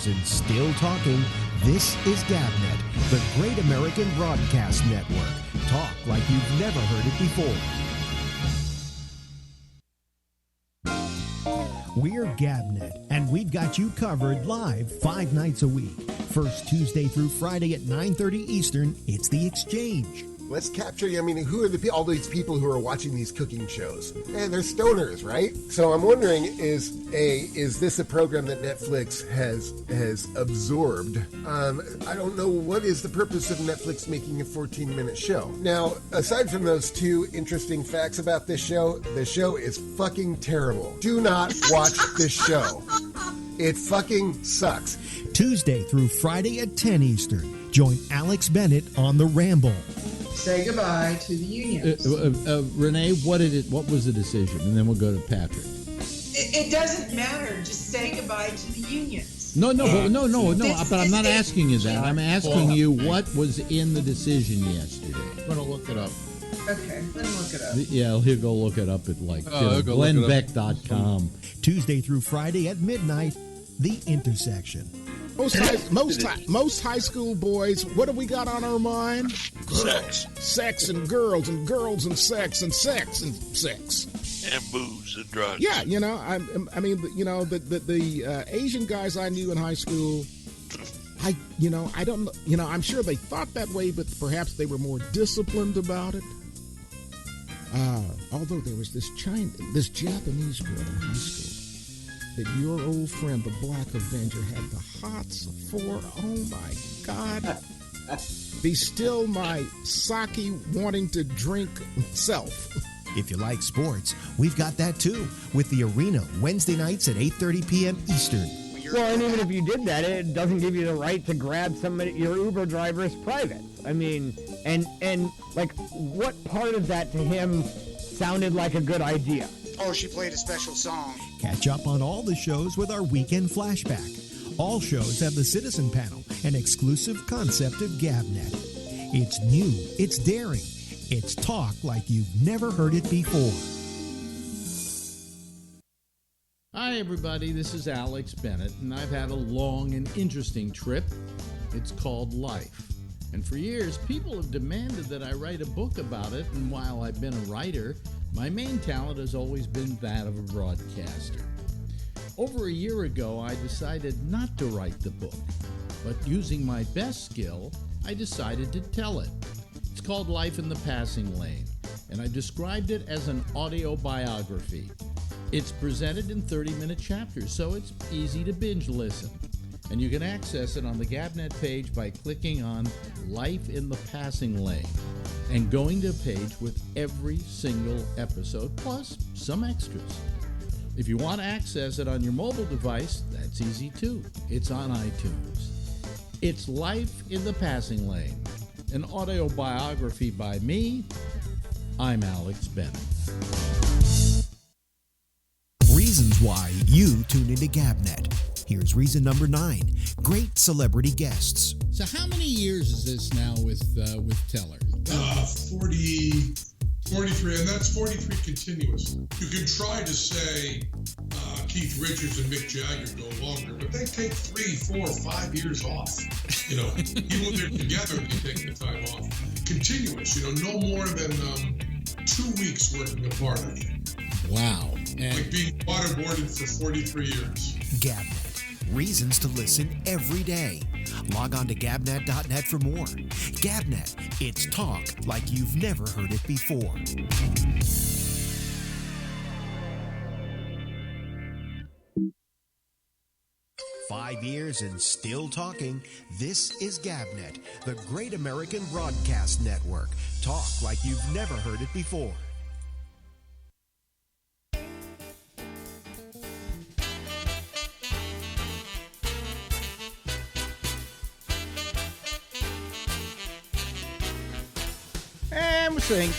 years and still talking, this is GabNet, the Great American Broadcast Network. Talk like you've never heard it before. We're GabNet, and we've got you covered live 5 nights a week. First Tuesday through Friday at 9:30 Eastern, it's The Exchange. Let's capture, who are all these people who are watching these cooking shows? They're stoners, right? So I'm wondering, is this a program that Netflix has absorbed? I don't know, what is the purpose of Netflix making a 14-minute show? Now, aside from those two interesting facts about this show, the show is fucking terrible. Do not watch this show. It fucking sucks. Tuesday through Friday at 10 Eastern. Join Alex Bennett on the Ramble. Say goodbye to the unions. Renee, what was the decision? And then we'll go to Patrick. It doesn't matter. Just say goodbye to the unions. No. But I'm not asking you that. I'm asking you what was in the decision yesterday. I'm going to look it up. Okay, let me look it up. Yeah, he'll go look it up at GlenBeck.com. Tuesday through Friday at midnight, The Intersection. Most high school boys, what do we got on our mind? Sex and girls and girls and sex and sex and sex. And booze and drugs. Yeah, the Asian guys I knew in high school, I don't know, I'm sure they thought that way, but perhaps they were more disciplined about it. Although there was this Japanese girl in high school that your old friend, the Black Avenger, had the hots for. Oh, my God. Be still my sake wanting to drink self. If you like sports, we've got that too, with The Arena, Wednesday nights at 8:30 p.m. Eastern. Well, and even if you did that, it doesn't give you the right to grab your Uber driver's privates. I mean, and like, what part of that to him sounded like a good idea? Oh, she played a special song. Catch up on all the shows with our weekend flashback. All shows have the Citizen Panel, an exclusive concept of GabNet. It's new, it's daring, it's talk like you've never heard it before. Hi, everybody. This is Alex Bennett, and I've had a long and interesting trip. It's called life. And for years, people have demanded that I write a book about it, and while I've been a writer, my main talent has always been that of a broadcaster. Over a year ago, I decided not to write the book, but using my best skill, I decided to tell it. It's called Life in the Passing Lane, and I described it as an audio biography. It's presented in 30-minute chapters, so it's easy to binge listen. And you can access it on the GabNet page by clicking on Life in the Passing Lane and going to a page with every single episode, plus some extras. If you want to access it on your mobile device, that's easy too. It's on iTunes. It's Life in the Passing Lane, an audio biography by me. I'm Alex Bennett. Reasons why you tune into GabNet. Here's reason number 9. Great celebrity guests. So how many years is this now with Teller? 43, and that's 43 continuous. You can try to say Keith Richards and Mick Jagger go longer, but they take 3, 4, 5 years off. Even when they're together, they take the time off. Continuous, no more than 2 weeks working apart, I think. Wow. And like being waterboarded for 43 years. GabNet. Reasons to listen every day. Log on to gabnet.net for more. GabNet. It's talk like you've never heard it before. Five years and still talking. This is GabNet, the Great American Broadcast Network. Talk like you've never heard it before. And we're singing.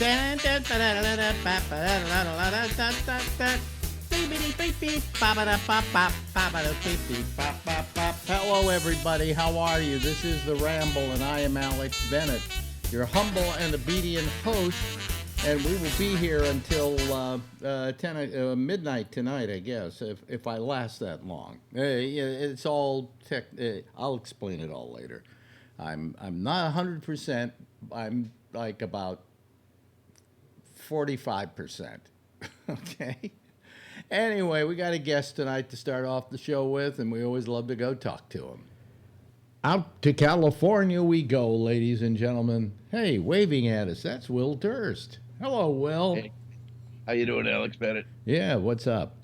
Hello, everybody. How are you? This is the Ramble, and I am Alex Bennett, your humble and obedient host And we will be here until midnight tonight, I guess, if I last that long. It's all tech. I'll explain it all later. I'm not 100%. I'm like about 45%. Okay. Anyway, we got a guest tonight to start off the show with, and we always love to go talk to him. Out to California we go, ladies and gentlemen. Hey, waving at us, that's Will Durst. Hello, Will. Hey. How you doing, Alex Bennett? Yeah, what's up?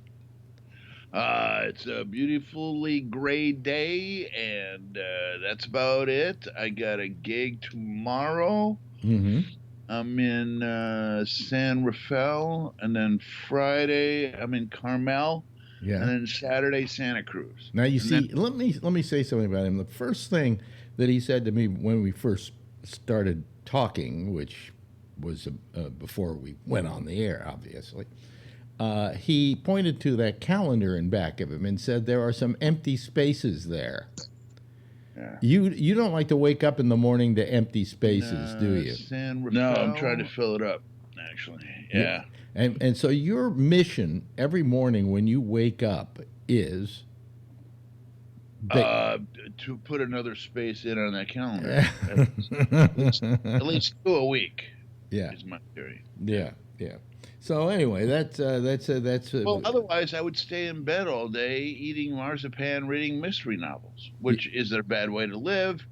It's a beautifully gray day, and that's about it. I got a gig tomorrow. Mm-hmm. I'm in San Rafael, and then Friday I'm in Carmel, Yeah. and then Saturday Santa Cruz. Now you see, let me say something about him. The first thing that he said to me when we first started talking, which was before we went on the air, obviously, he pointed to that calendar in back of him and said there are some empty spaces there. Yeah. You don't like to wake up in the morning to empty spaces, do you? No, I'm trying to fill it up, actually. Yeah. And so your mission every morning when you wake up is to put another space in on that calendar. at least 2 a week. Yeah. Is my theory. Yeah. So anyway, that's well, otherwise I would stay in bed all day eating marzipan, reading mystery novels, which is a bad way to live.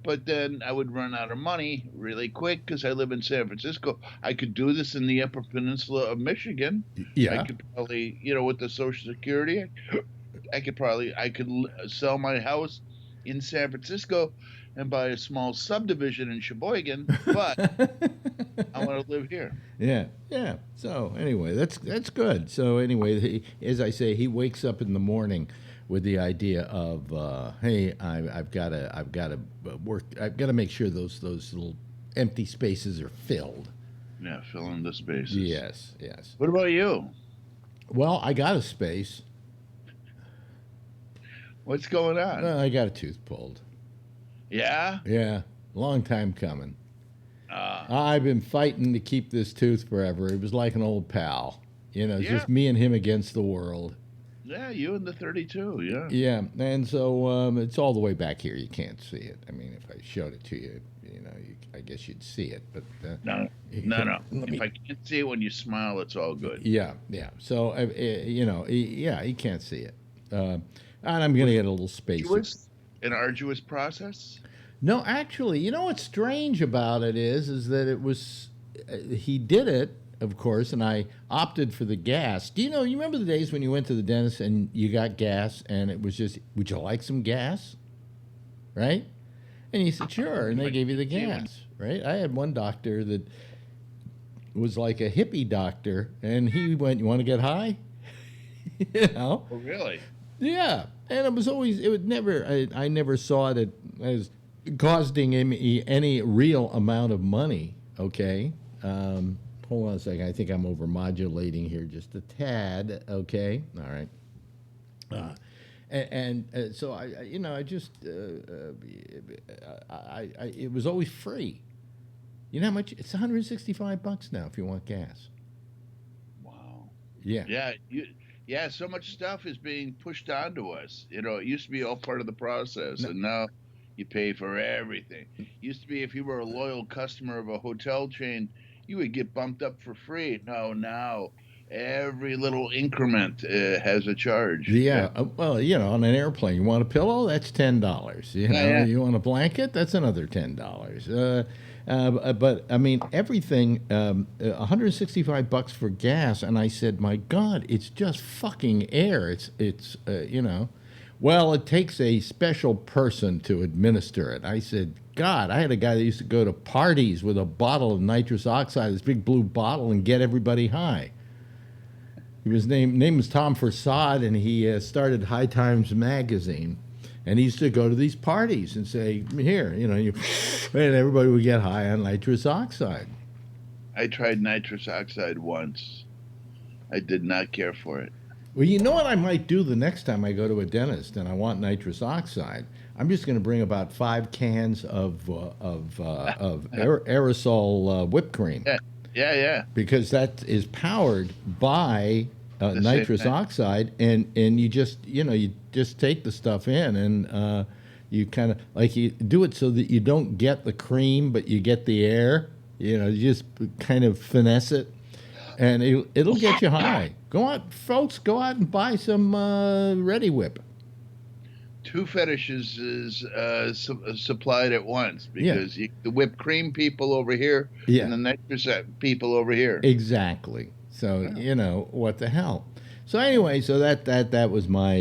But then I would run out of money really quick because I live in San Francisco. I could do this in the Upper Peninsula of Michigan. Yeah. I could probably, with the Social Security, I could sell my house in San Francisco and buy a small subdivision in Sheboygan, but I want to live here. Yeah. So anyway, that's good. So anyway, as I say, he wakes up in the morning with the idea of, hey, I've got to work. I've got to make sure those little empty spaces are filled. Yeah, fill in the spaces. Yes. What about you? Well, I got a space. What's going on? I got a tooth pulled. Yeah? Yeah, long time coming. I've been fighting to keep this tooth forever. It was like an old pal. Just me and him against the world. Yeah, you and the 32, yeah. Yeah, and so it's all the way back here. You can't see it. I mean, if I showed it to you, I guess you'd see it. But no. If I can't see it when you smile, it's all good. Yeah. So, he can't see it. And I'm going to get a little space. An arduous process? No, actually, what's strange about it is that it was, he did it, of course, and I opted for the gas. You remember the days when you went to the dentist and you got gas and it was just, would you like some gas? Right? And you said, sure, and they gave you the gas, right? I had one doctor that was like a hippie doctor, and he went, you want to get high? Oh, really? Yeah, and it was always, I never saw it as costing him any real amount of money, okay? Hold on a second. I think I'm overmodulating here just a tad, okay? All right. So it was always free. You know how much? It's $165 now if you want gas. Wow. Yeah. Yeah, so much stuff is being pushed onto us. It used to be all part of the process, and now you pay for everything. It used to be if you were a loyal customer of a hotel chain, you would get bumped up for free. No, now every little increment has a charge. Yeah. Well, on an airplane, you want a pillow? That's $10. You want a blanket? That's another $10. But I mean, everything, $165 for gas, and I said, my God, it's just fucking air. It's well, it takes a special person to administer it. I said, God, I had a guy that used to go to parties with a bottle of nitrous oxide, this big blue bottle, and get everybody high. His name was Tom Forsad, and he started High Times magazine. And he used to go to these parties and say, here, and everybody would get high on nitrous oxide. I tried nitrous oxide once. I did not care for it. Well, you know what I might do the next time I go to a dentist and I want nitrous oxide? I'm just going to bring about 5 cans of aerosol whipped cream. Yeah. Because that is powered by nitrous oxide, and you just take the stuff in, and you kind of like you do it so that you don't get the cream, but you get the air. You just kind of finesse it, and it'll get you high. Go out, folks. Go out and buy some Ready Whip. 2 fetishes is supplied at once, because the whipped cream people over here, and the nitrous people over here. Exactly. So what the hell. So anyway, so that was my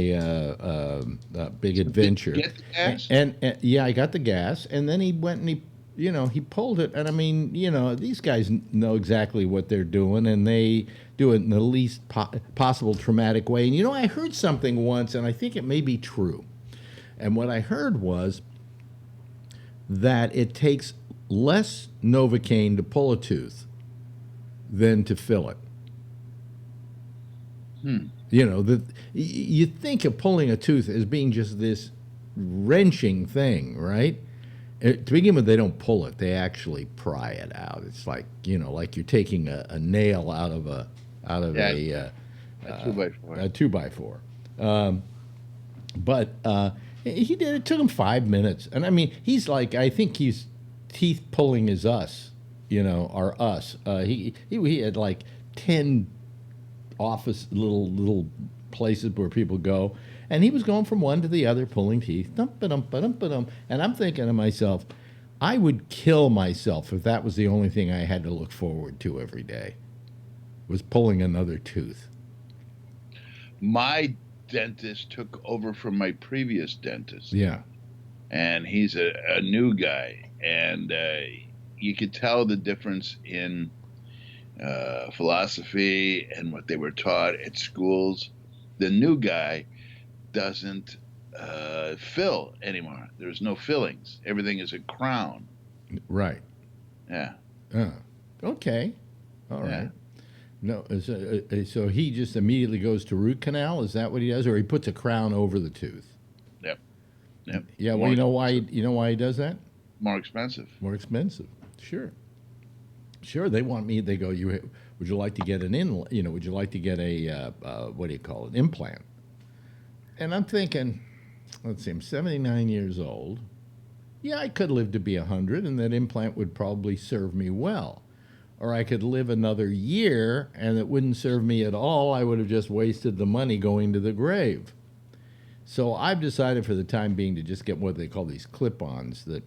big adventure. Did you get the gas? And yeah, I got the gas, and then he went and he pulled it, and I mean, these guys know exactly what they're doing, and they do it in the least possible traumatic way. And I heard something once, and I think it may be true. And what I heard was that it takes less Novocaine to pull a tooth than to fill it. You think of pulling a tooth as being just this wrenching thing, right? To begin with, they don't pull it; they actually pry it out. It's like like you're taking a nail out of a 2x4. A 2x4. But he did. It took him 5 minutes, and I mean, he's like, I think he's teeth pulling is us, are us. He had like 10 office little places where people go, and he was going from one to the other pulling teeth. And I'm thinking to myself, I would kill myself if that was the only thing I had to look forward to every day, was pulling another tooth. My dentist took over from my previous dentist. Yeah. And he's a new guy, and you could tell the difference in philosophy and what they were taught at schools. The new guy doesn't fill anymore. There's no fillings. Everything is a crown. Right. Yeah. Okay. All right. No, so he just immediately goes to root canal. Is that what he does, or he puts a crown over the tooth? Yep. Yeah. Well, you know why he does that? More expensive. More expensive. Sure. They want me. They go. Would you like to get an would you like to get a what do you call it? Implant? And I'm thinking, let's see, I'm 79 years old. Yeah, I could live to be 100, and that implant would probably serve me well. Or I could live another year, and it wouldn't serve me at all. I would have just wasted the money going to the grave. So I've decided for the time being to just get what they call these clip-ons that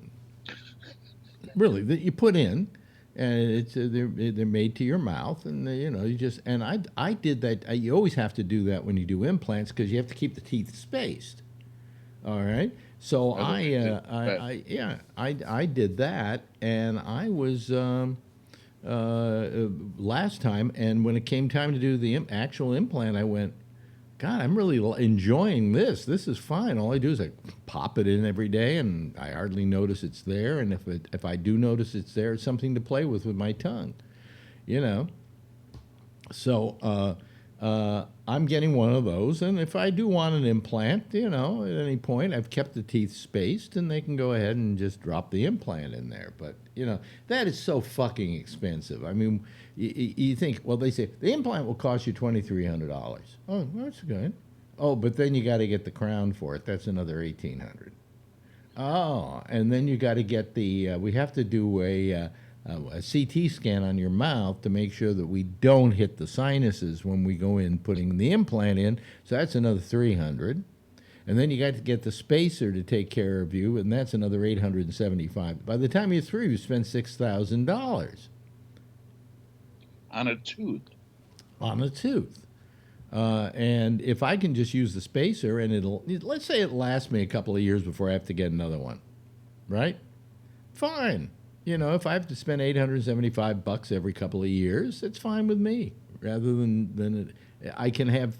you put in, and they're made to your mouth, and you just, and I did that. You always have to do that when you do implants, because you have to keep the teeth spaced. All right. So I did that, and I was last time, and when it came time to do the actual implant, I went, God, I'm really enjoying this. This is fine. All I do is I pop it in every day, and I hardly notice it's there. And if I do notice it's there, it's something to play with my tongue, So I'm getting one of those, and if I do want an implant, at any point, I've kept the teeth spaced, and they can go ahead and just drop the implant in there. But that is so fucking expensive. I mean, you think, well, they say the implant will cost you $2,300. Oh, that's good. Oh, but then you got to get the crown for it. That's another $1,800. Oh, and then you got to get the. We have to do a CT scan on your mouth to make sure that we don't hit the sinuses when we go in putting the implant in. So that's another $300. And then you got to get the spacer to take care of you, and that's another $875. By the time you're through, you spend $6,000 on a tooth. On a tooth. And if I can just use the spacer, and let's say it lasts me a couple of years before I have to get another one, right? Fine. If I have to spend $875 every couple of years, it's fine with me. Rather than I can have,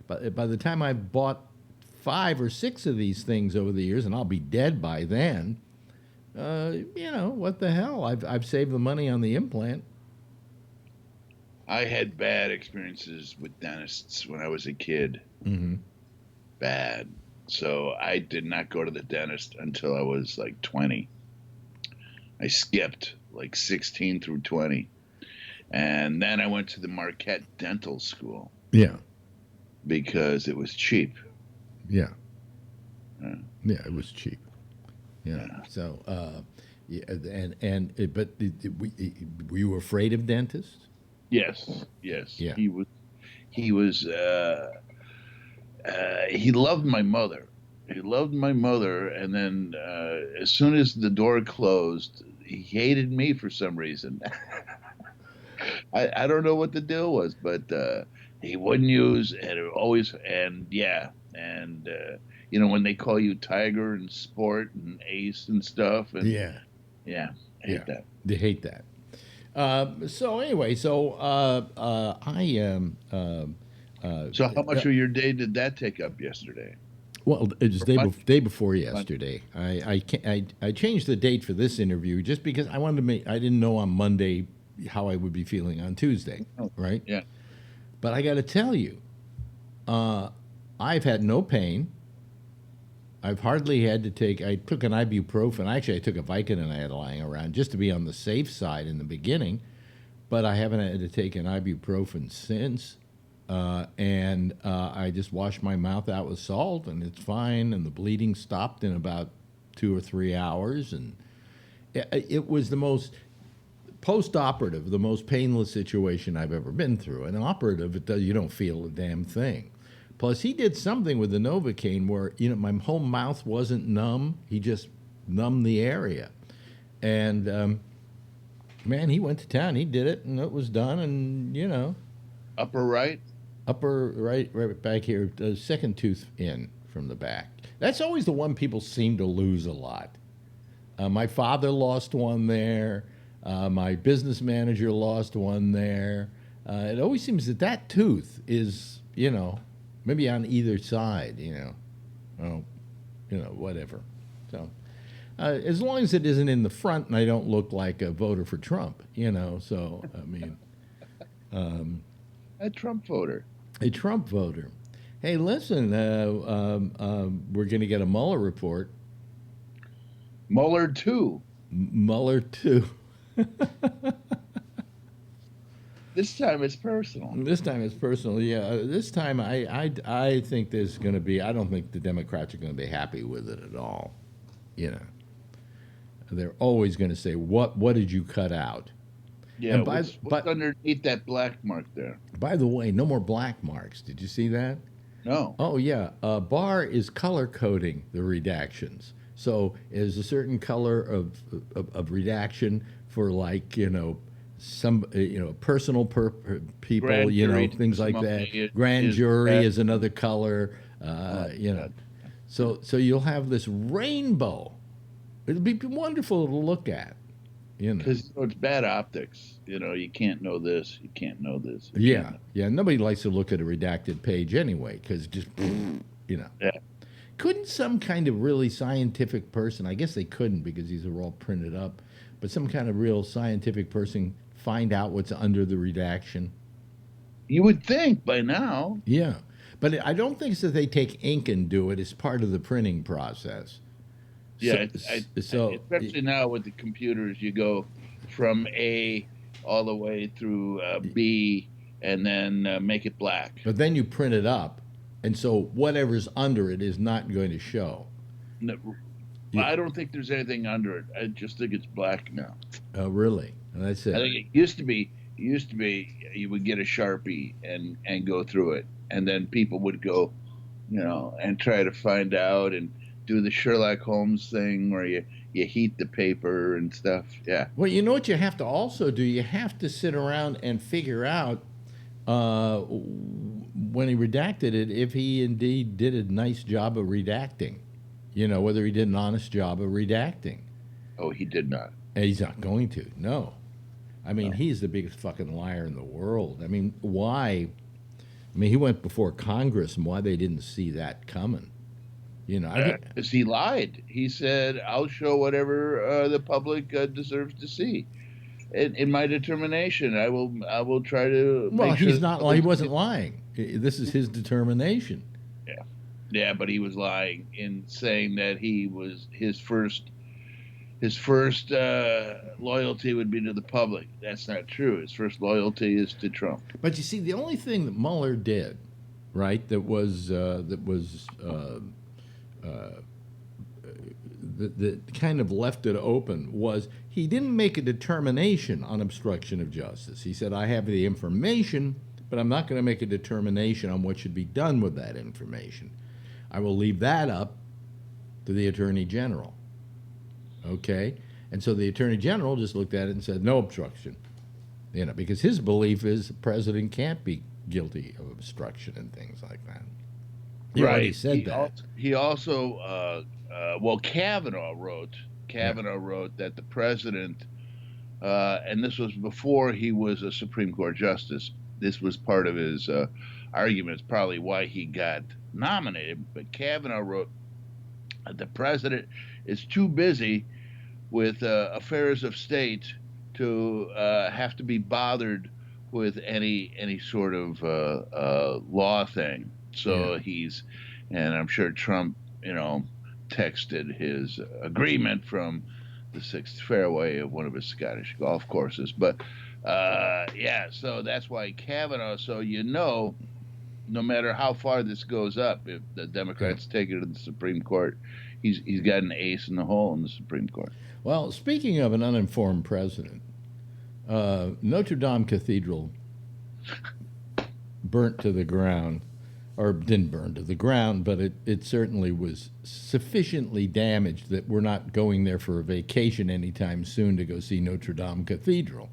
by the time I've bought 5 or 6 of these things over the years, and I'll be dead by then, what the hell? I've saved the money on the implant. I had bad experiences with dentists when I was a kid. Mm-hmm. Bad. So I did not go to the dentist until I was like 20. I skipped like 16 through 20. And then I went to the Marquette Dental School. Yeah. Because it was cheap. Yeah. Yeah, it was cheap. Yeah. So, yeah, but were you afraid of dentists? Yes. Yes. Yeah. He was. He loved my mother. He loved my mother, and then as soon as the door closed, he hated me for some reason. I don't know what the deal was, but he wouldn't use, and it always, and yeah, and you know, when they call you Tiger and Sport and Ace and stuff, and yeah, hate that. They hate that. So anyway, so so how much of your day did that take up yesterday? Well, it was day before yesterday. I changed the date for this interview just because I wanted to make. I didn't know on Monday how I would be feeling on Tuesday, right? Yeah. But I got to tell you, I've had no pain. I've hardly had to take. I took an ibuprofen. Actually, I took a Vicodin I had lying around just to be on the safe side in the beginning, but I haven't had to take an ibuprofen since. And I just washed my mouth out with salt, and it's fine. And the bleeding stopped in about 2 or 3 hours, and it was the most post-operative, the most painless situation I've ever been through. And operative, you don't feel a damn thing. Plus, he did something with the Novocaine where my whole mouth wasn't numb. He just numbed the area, and man, he went to town. He did it, and it was done. And upper right. Upper right back here, the second tooth in from the back. That's always the one people seem to lose a lot. My father lost one there. My business manager lost one there. It always seems that tooth is, maybe on either side, whatever. So as long as it isn't in the front and I don't look like a voter for Trump, so, I mean. A Trump voter. A Trump voter. Hey, listen, we're going to get a Mueller report. Mueller 2. Mueller 2. This time it's personal. This time it's personal, yeah. This time I think there's going to be, I don't think the Democrats are going to be happy with it at all. They're always going to say, what did you cut out? Yeah, what's underneath that black mark there? By the way, no more black marks. Did you see that? No. Oh, yeah. Barr is color coding the redactions. So there's a certain color of redaction for, like, some, personal people, Grand jury, things like that. Grand jury is another color, So you'll have this rainbow. It'll be wonderful to look at. Because it's bad optics. You can't know this. You can't know this. Yeah. Nobody likes to look at a redacted page anyway, because just, Yeah. Couldn't some kind of really scientific person, I guess they couldn't because these are all printed up, but some kind of real scientific person find out what's under the redaction? You would think by now. Yeah. But I don't think that they take ink and do it as part of the printing process. Yeah, especially now with the computers, you go from A all the way through B and then make it black. But then you print it up, and so whatever's under it is not going to show. No, I don't think there's anything under it. I just think it's black now. Oh, really? That's it. I think it used to be you would get a Sharpie and go through it, and then people would go, and try to find out and do the Sherlock Holmes thing where you heat the paper and stuff. Yeah. Well, you know what you have to also do? You have to sit around and figure out when he redacted it if he indeed did a nice job of redacting. Whether he did an honest job of redacting. Oh, he did not. And he's not going to. No. I mean, he's the biggest fucking liar in the world. I mean, why? I mean, he went before Congress, and why they didn't see that coming. Because he lied. He said, "I'll show whatever the public deserves to see." In my determination, I will try to. Well, make sure he's not. He wasn't lying. This is his determination. Yeah, but he was lying in saying that he was his first his first loyalty would be to the public. That's not true. His first loyalty is to Trump. But you see, the only thing that Mueller did, right, that kind of left it open was he didn't make a determination on obstruction of justice. He said, I have the information, but I'm not going to make a determination on what should be done with that information. I will leave that up to the Attorney General. Okay? And so the Attorney General just looked at it and said, no obstruction. You know, because his belief is the president can't be guilty of obstruction and things like that. He already said that. He also, Kavanaugh wrote that the president, and this was before he was a Supreme Court justice. This was part of his arguments, probably why he got nominated. But Kavanaugh wrote that the president is too busy with affairs of state to have to be bothered with any sort of law thing. So and I'm sure Trump, texted his agreement from the sixth fairway of one of his Scottish golf courses. But so that's why Kavanaugh. So no matter how far this goes up, if the Democrats take it to the Supreme Court, he's got an ace in the hole in the Supreme Court. Well, speaking of an uninformed president, Notre Dame Cathedral burnt to the ground, or didn't burn to the ground, but it certainly was sufficiently damaged that we're not going there for a vacation anytime soon to go see Notre Dame Cathedral,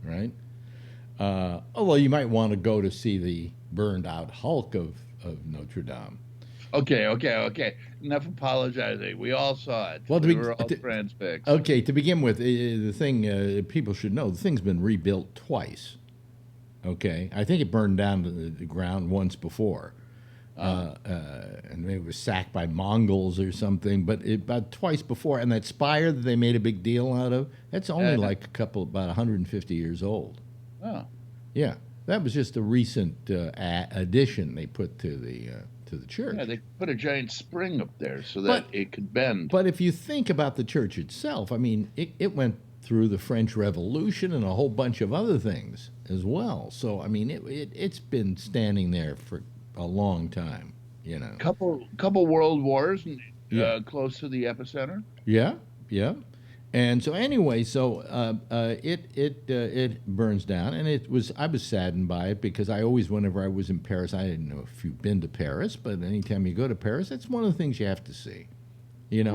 right? Although you might want to go to see the burned out hulk of Notre Dame. Okay. Enough apologizing. We all saw it. Well, we were all transfixed. Okay, to begin with, the thing people should know, the thing's been rebuilt twice. Okay, I think it burned down to the ground once before. And it was sacked by Mongols or something, but about twice before. And that spire that they made a big deal out of, that's only about 150 years old. Oh. Yeah, that was just a recent addition they put to the church. Yeah, they put a giant spring up there so that it could bend. But if you think about the church itself, I mean, it went through the French Revolution and a whole bunch of other things as well. So, I mean, it's been standing there for a long time, Couple world wars close to the epicenter. Yeah. And so anyway, it burns down, and I was saddened by it because I always, whenever I was in Paris, I didn't know if you've been to Paris, but anytime you go to Paris, that's one of the things you have to see, and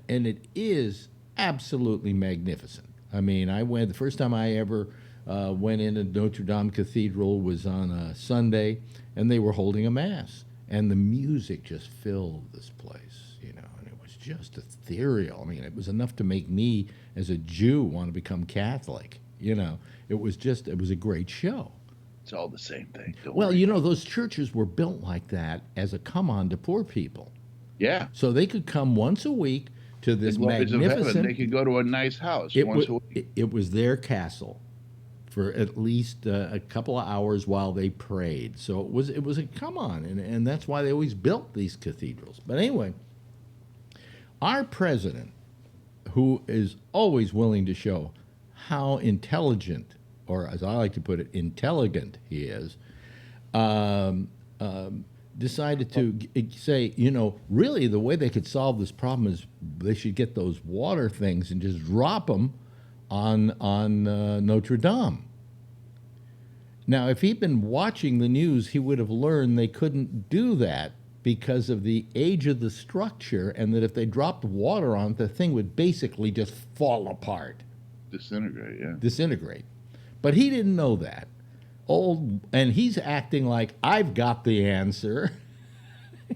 it is absolutely magnificent. I mean, the first time I ever went into Notre Dame Cathedral was on a Sunday, and they were holding a mass, and the music just filled this place, and it was just ethereal. I mean, it was enough to make me, as a Jew, want to become Catholic. It was a great show. It's all the same thing. Those churches were built like that as a come-on to poor people. Yeah. So they could come once a week to this magnificent. They could go to a nice house once a week. It was their castle for at least a couple of hours while they prayed. So it was a come on, and that's why they always built these cathedrals. But anyway, our president, who is always willing to show how intelligent, or as I like to put it, intelligent he is, decided to say, really the way they could solve this problem is they should get those water things and just drop them on Notre Dame. Now, if he'd been watching the news, he would have learned they couldn't do that because of the age of the structure, and that if they dropped water on it, the thing would basically just fall apart. Disintegrate. But he didn't know that. And he's acting like, I've got the answer.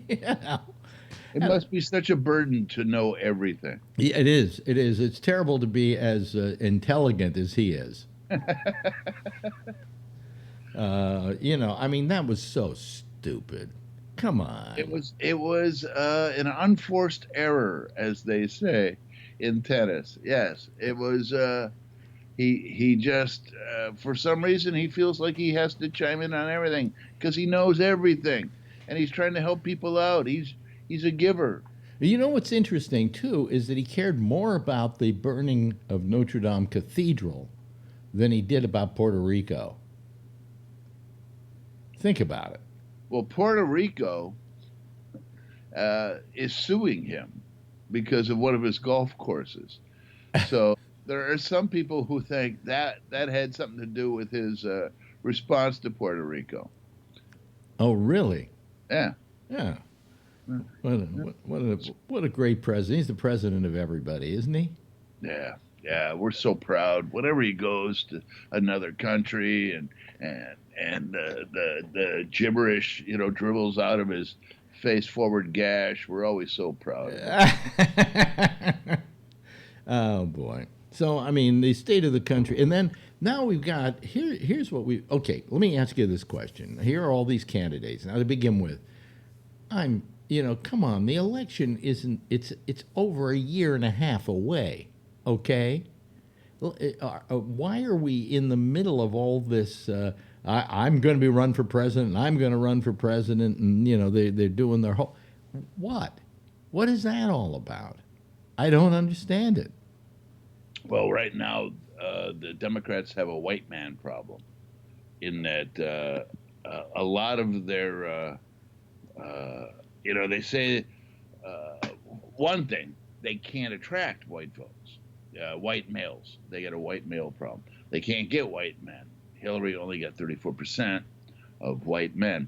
It must be such a burden to know everything. Yeah, it is. It's terrible to be as intelligent as he is. I mean, that was so stupid. Come on. It was an unforced error, as they say in tennis. Yes, it was. He just for some reason he feels like he has to chime in on everything because he knows everything, and he's trying to help people out. He's a giver. You know what's interesting, too, is that he cared more about the burning of Notre Dame Cathedral than he did about Puerto Rico. Think about it. Well, Puerto Rico is suing him because of one of his golf courses. So there are some people who think that had something to do with his response to Puerto Rico. Oh, really? Yeah. Yeah. What a great president. He's the president of everybody, isn't he? Yeah. Yeah, we're so proud. Whenever he goes to another country and the gibberish, dribbles out of his face forward gash, we're always so proud of him. Oh boy. So I mean, the state of the country, and then now we've got here's what we okay. Let me ask you this question. Here are all these candidates. Now to begin with, come on, the election isn't. It's over a year and a half away. Okay. Why are we in the middle of all this? I'm going to be run for president, and I'm going to run for president, and they're doing their whole. What? What is that all about? I don't understand it. Well, right now, the Democrats have a white man problem in that a lot of their, they say one thing, they can't attract white votes, white males. They get a white male problem. They can't get white men. Hillary only got 34% of white men.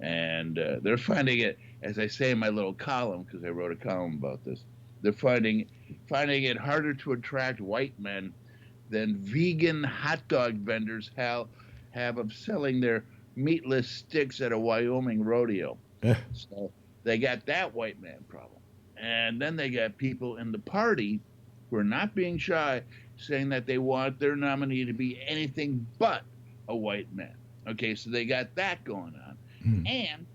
And they're finding it, as I say in my little column, because I wrote a column about this, they're finding it harder to attract white men than vegan hot dog vendors have of selling their meatless sticks at a Wyoming rodeo. So they got that white man problem. And then they got people in the party who are not being shy, saying that they want their nominee to be anything but a white man. Okay, so they got that going on. And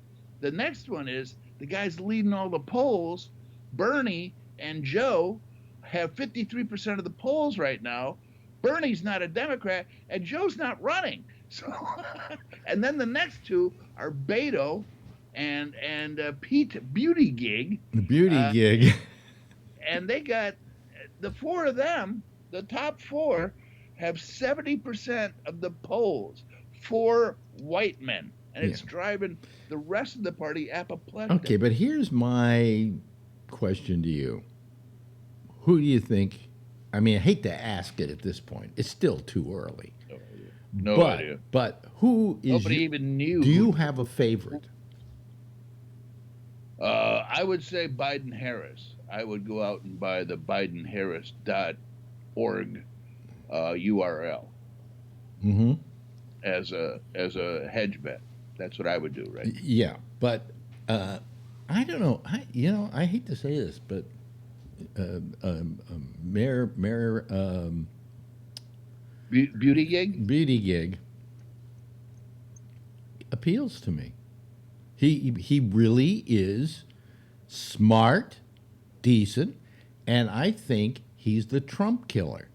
the next one is the guys leading all the polls, Bernie and Joe, have 53% of the polls right now. Bernie's not a Democrat, and Joe's not running. So, and then the next two are Beto and Pete Buttigieg. The Buttigieg. And they got the four of them. The top four have 70% of the polls. 4 white men, and it's driving the rest of the party apoplectic. Okay, but here's my question to you. Who do you think? I mean, I hate to ask it at this point. It's still too early. No idea. But who is? Nobody even knew. Do you have a favorite? I would say Biden-Harris. I would go out and buy the BidenHarris.org URL as a hedge bet. That's what I would do, right? Yeah, but I don't know. I hate to say this, but Mayor Buttigieg appeals to me. He really is smart, decent, and I think he's the Trump killer.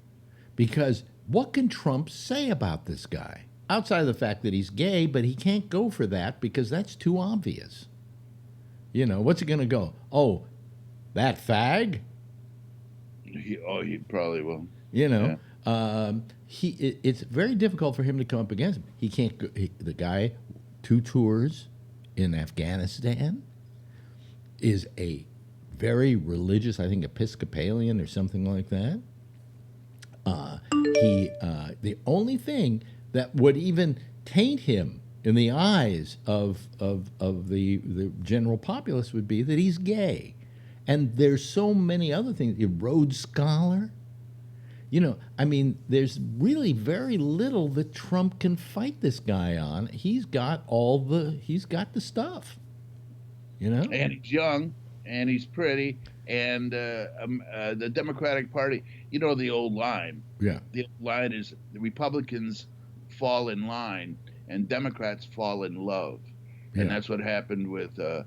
Because what can Trump say about this guy? Outside of the fact that he's gay, but he can't go for that because that's too obvious. What's he going to go? Oh, that fag? He probably will. It's very difficult for him to come up against him. He can't go, the guy, 2 tours in Afghanistan, is a very religious, I think Episcopalian or something like that. The only thing that would even taint him in the eyes of the general populace would be that he's gay. And there's so many other things. A Rhodes Scholar. There's really very little that Trump can fight this guy on. He's got the stuff. And he's young, and he's pretty, and the Democratic Party, the old line. Yeah. The old line is the Republicans fall in line and Democrats fall in love. Yeah. And that's what happened with Barack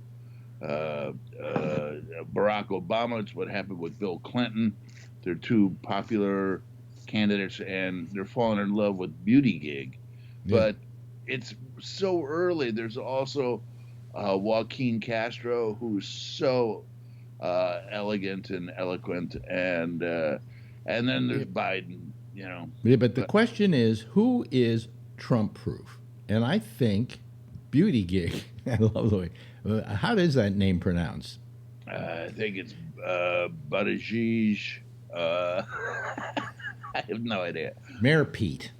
Obama. It's what happened with Bill Clinton. They're 2 popular candidates, and they're falling in love with Buttigieg. Yeah. But it's so early. There's also Joaquin Castro, who's so elegant and eloquent, and then there's Biden. You know. Yeah, but the question is, who is Trump-proof? And I think Beauty Gig. I love the way. How is that name pronounced? I think it's Buttigieg. I have no idea. Mayor Pete.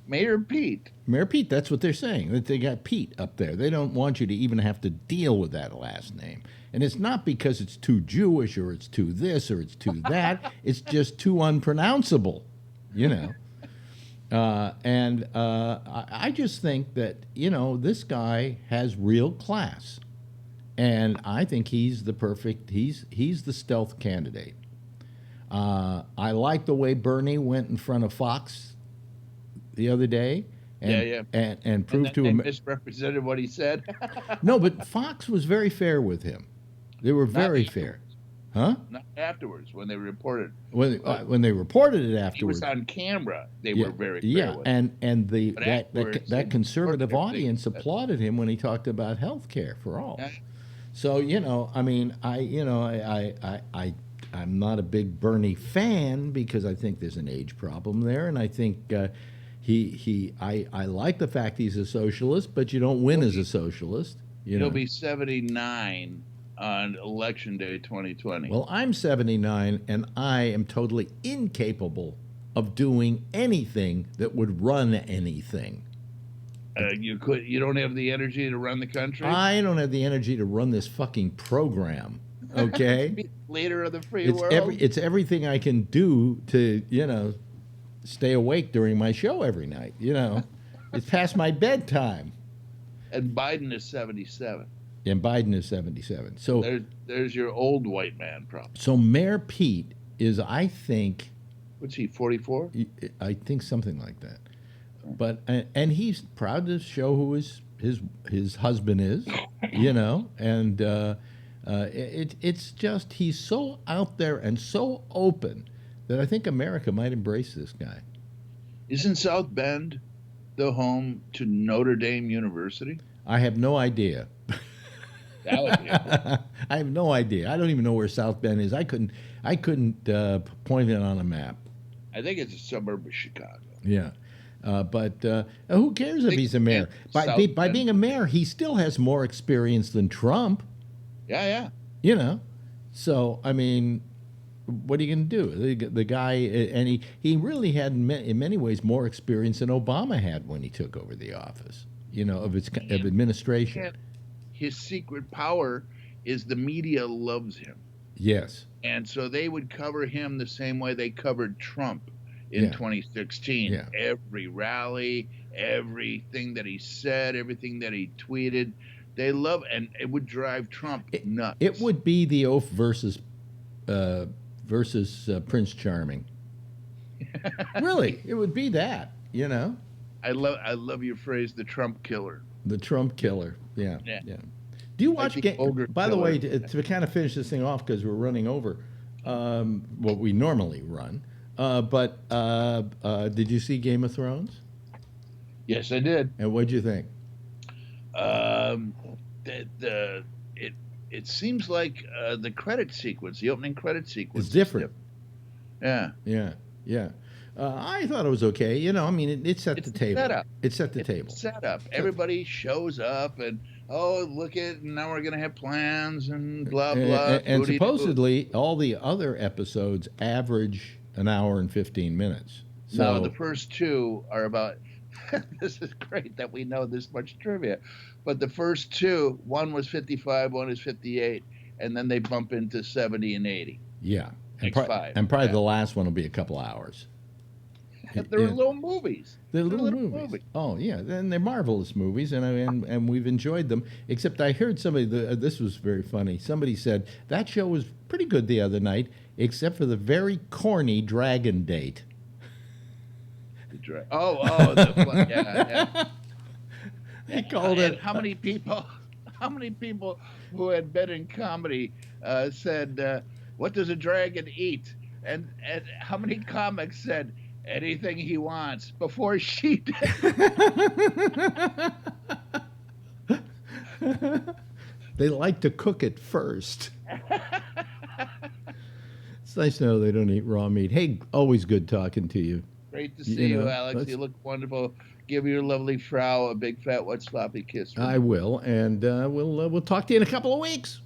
Mayor Pete. Mayor Pete, that's what they're saying, that they got Pete up there. They don't want you to even have to deal with that last name. And it's not because it's too Jewish or it's too this or it's too that. It's just too unpronounceable, you know. I just think that, you know, this guy has real class. And I think he's the perfect, he's the stealth candidate. I like the way Bernie went in front of Fox the other day and proved to him misrepresented what he said. No, but Fox was very fair with him. They were very fair. Huh? Not afterwards, when they reported. When they reported it afterwards. He was on camera. They were very fair with him. And that conservative audience applauded him when he talked about health care for all. Yeah. So, you know, I mean, I'm not a big Bernie fan because I think there's an age problem there, and I think I like the fact he's a socialist, but you don't win as a socialist. He'll be 79 on Election Day 2020. Well, I'm 79, and I am totally incapable of doing anything that would run anything. You don't have the energy to run the country? I don't have the energy to run this fucking program, okay? Leader of the free world? It's everything I can do to, you know, stay awake during my show every night, you know. It's past my bedtime. And Biden is 77. And Biden is 77. So there's your old white man problem. So Mayor Pete is, I think... What's he, 44? I think something like that. But and he's proud to show who his husband is, you know, and it's just he's so out there and so open that I think America might embrace this guy. Isn't South Bend the home to Notre Dame University? I have no idea. That would be I have no idea. I don't even know where South Bend is. I couldn't point it on a map. I think it's a suburb of Chicago. Yeah. But who cares if he's a mayor? By being a mayor, he still has more experience than Trump. Yeah. You know, so I mean, what are you going to do? The guy, and he really had in many ways more experience than Obama had when he took over the office. You know, of administration. His secret power is the media loves him. Yes. And so they would cover him the same way they covered Trump in 2016. Yeah. Every rally, everything that he said, everything that he tweeted, they love, and it would drive Trump nuts. It would be the oaf versus Prince Charming. Really, it would be that. You know. I love your phrase, the Trump killer. The Trump killer. Yeah. Do you watch? By the way, to kind of finish this thing off because we're running over, what we normally run. But did you see Game of Thrones? Yes, I did. And what'd you think? It seems like the credit sequence, the opening credit sequence, is different. Yeah. I thought it was okay. You know, I mean, it set the table. Setup. It set the table. Set up. Everybody shows up, and look at, now we're gonna have plans and blah blah. And supposedly, all the other episodes average an hour and 15 minutes. So no, the first two are about. This is great that we know this much trivia, but the first two, one was 55, one is 58, and then they bump into 70 and 80. Yeah, and probably the last one will be a couple hours. They're little movies. They're little movies. Oh yeah, and they're marvelous movies, and we've enjoyed them. Except I heard somebody. This was very funny. Somebody said that show was pretty good the other night, except for the very corny dragon date. Yeah. He called it. How many people who had been in comedy said, "What does a dragon eat?" And how many comics said, "Anything he wants," before she did? They like to cook it first. nice to know they don't eat raw meat. Hey, always good talking to you. Great to see you, Alex. You look wonderful. Give your lovely Frau a big fat wet sloppy kiss. I will, and we'll talk to you in a couple of weeks.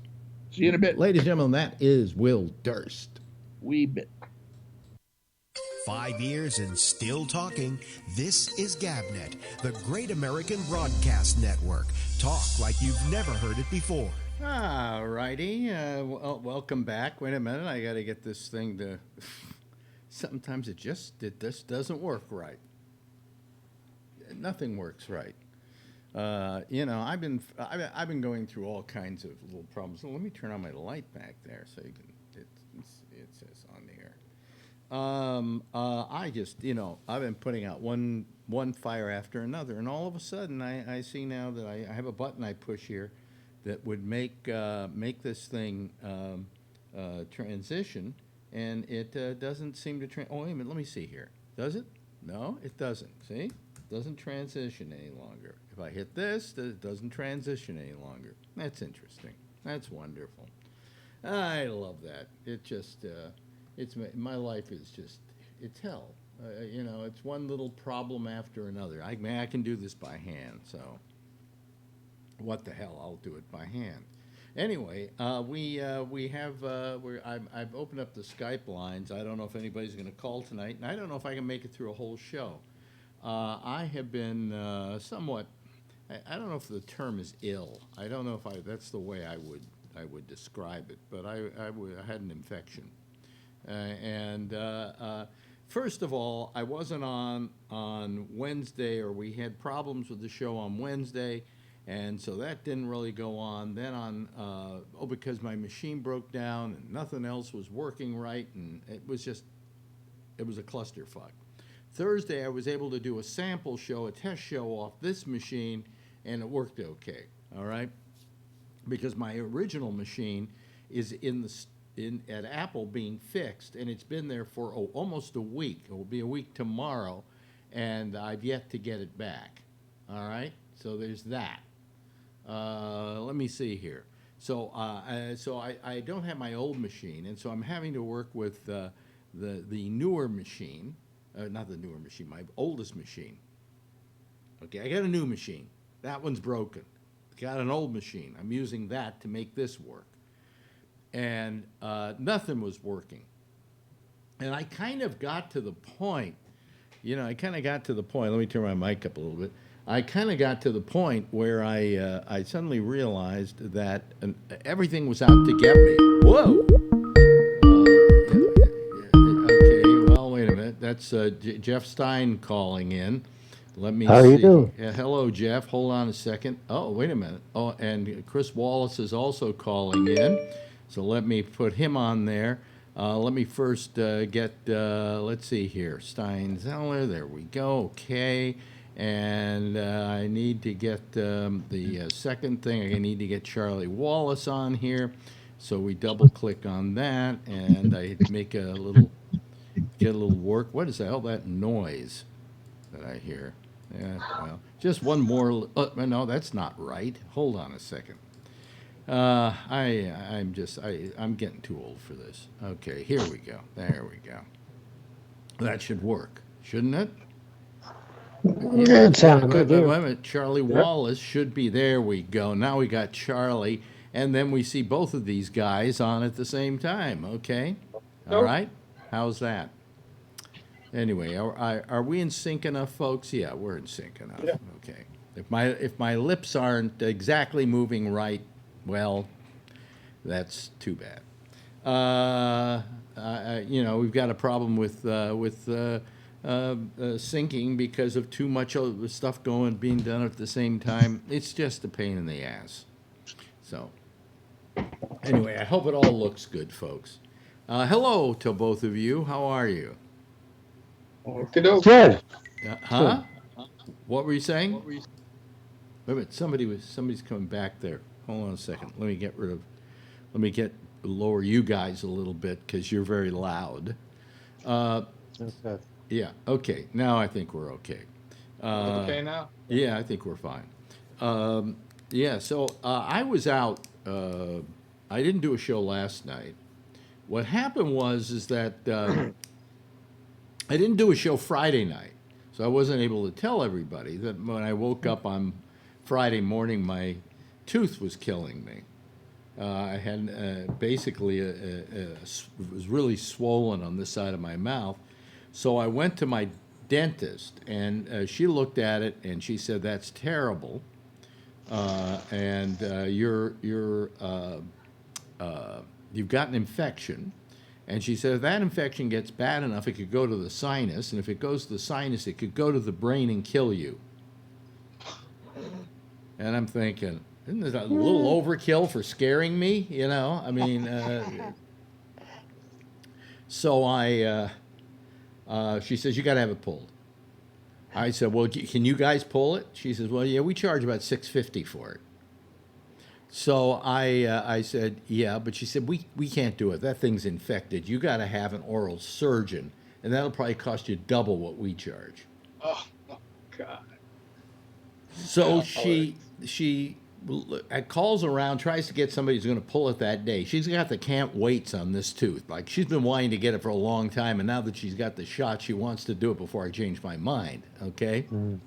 See you in a bit. Ladies and gentlemen, that is Will Durst. Wee bit. 5 years and still talking. This is GabNet, the Great American Broadcast Network. Talk like you've never heard it before. All righty. Welcome back. Wait a minute. I got to get this thing to... Sometimes it just doesn't work right. Nothing works right. I've been going through all kinds of little problems. So let me turn on my light back there so you can. It says on the air. I've been putting out one fire after another, and all of a sudden I see now that I have a button I push here that would make this thing transition. And it doesn't seem to oh, wait a minute, let me see here. Does it? No, it doesn't. See? It doesn't transition any longer. If I hit this, it doesn't transition any longer. That's interesting. That's wonderful. I love that. It just, my life is just, it's hell. It's one little problem after another. I can do this by hand, so what the hell, I'll do it by hand. Anyway, I've opened up the Skype lines. I don't know if anybody's going to call tonight, and I don't know if I can make it through a whole show. I have been somewhat. I don't know if the term is ill. I don't know if that's the way I would describe it. But I had an infection, first of all, I wasn't on Wednesday, or we had problems with the show on Wednesday. And so that didn't really go on. Then because my machine broke down and nothing else was working right, and it was a clusterfuck. Thursday, I was able to do a sample show, a test show off this machine, and it worked okay, all right? Because my original machine is at Apple being fixed, and it's been there for almost a week. It will be a week tomorrow, and I've yet to get it back, all right? So there's that. Let me see here. So I don't have my old machine, and so I'm having to work with the newer machine, not the newer machine, my oldest machine. Okay, I got a new machine. That one's broken. Got an old machine. I'm using that to make this work, and nothing was working. And I kind of got to the point. Let me turn my mic up a little bit. I kind of got to the point where I suddenly realized that everything was out to get me. Whoa! Okay, well, wait a minute. That's Jeff Stein calling in. Let me see. How you doing? Hello, Jeff. Hold on a second. Oh, wait a minute. Oh, and Chris Wallace is also calling in. So let me put him on there. Let me first get, let's see here. Steinzeller. There we go. Okay. And I need to get the second thing. I need to get Charlie Wallace on here. So we double click on that, and I make get a little work. What is all that noise that I hear? Yeah, well, just one more. No, that's not right. Hold on a second. I'm getting too old for this. Okay, here we go. There we go. That should work, shouldn't it? Yeah, it sounds good. Wait a minute. Charlie Wallace should be. There we go. Now we got Charlie, and then we see both of these guys on at the same time. Okay, all right. How's that? Anyway, are we in sync enough, folks? Yeah, we're in sync enough. Yeah. Okay. If my lips aren't exactly moving right, well, that's too bad. We've got a problem with syncing because of too much of the stuff being done at the same time. It's just a pain in the ass. So, anyway, I hope it all looks good, folks. Hello to both of you. How are you? Good. Huh? What were you saying? Wait a minute. Somebody's coming back there. Hold on a second. Let me lower you guys a little bit because you're very loud. Okay. Yeah. Okay. Now I think we're okay. Okay now? Yeah, I think we're fine. So I was out. I didn't do a show last night what happened is that I didn't do a show Friday night, so I wasn't able to tell everybody that when I woke up on Friday morning, my tooth was killing me. I had basically it was really swollen on this side of my mouth, so I went to my dentist, and she looked at it and she said, "That's terrible, and you've got an infection." And she said, if that infection gets bad enough, it could go to the sinus, and if it goes to the sinus, it could go to the brain and kill you. And I'm thinking, isn't this a little overkill for scaring me? You know, I mean, so she says, you got to have it pulled. I said, well, can you guys pull it? She says, well, yeah, we charge about $650 for it. So I said, yeah, but she said, we can't do it. That thing's infected. You got to have an oral surgeon, and that'll probably cost you double what we charge. Oh, God. So she calls around, tries to get somebody who's going to pull it that day. She's got the can't waits on this tooth. Like, she's been wanting to get it for a long time, and now that she's got the shot, she wants to do it before I change my mind, okay? And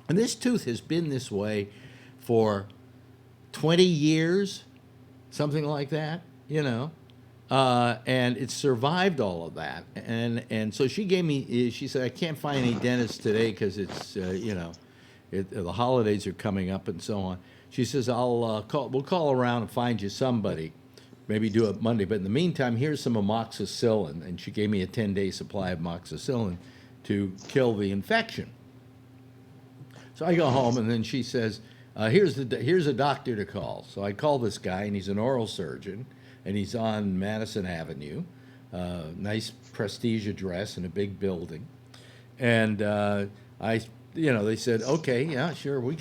this tooth has been this way for 20 years, something like that, you know, and it's survived all of that. And so she gave me, she said, I can't find any dentists today because it's, you know, the holidays are coming up and so on. She says, we'll call around and find you somebody, maybe do it Monday. But in the meantime, here's some amoxicillin. And she gave me a 10-day supply of amoxicillin to kill the infection. So I go home, and then she says, here's a doctor to call. So I call this guy, and he's an oral surgeon, and he's on Madison Avenue, nice prestige address in a big building. And they said, okay, yeah, sure, we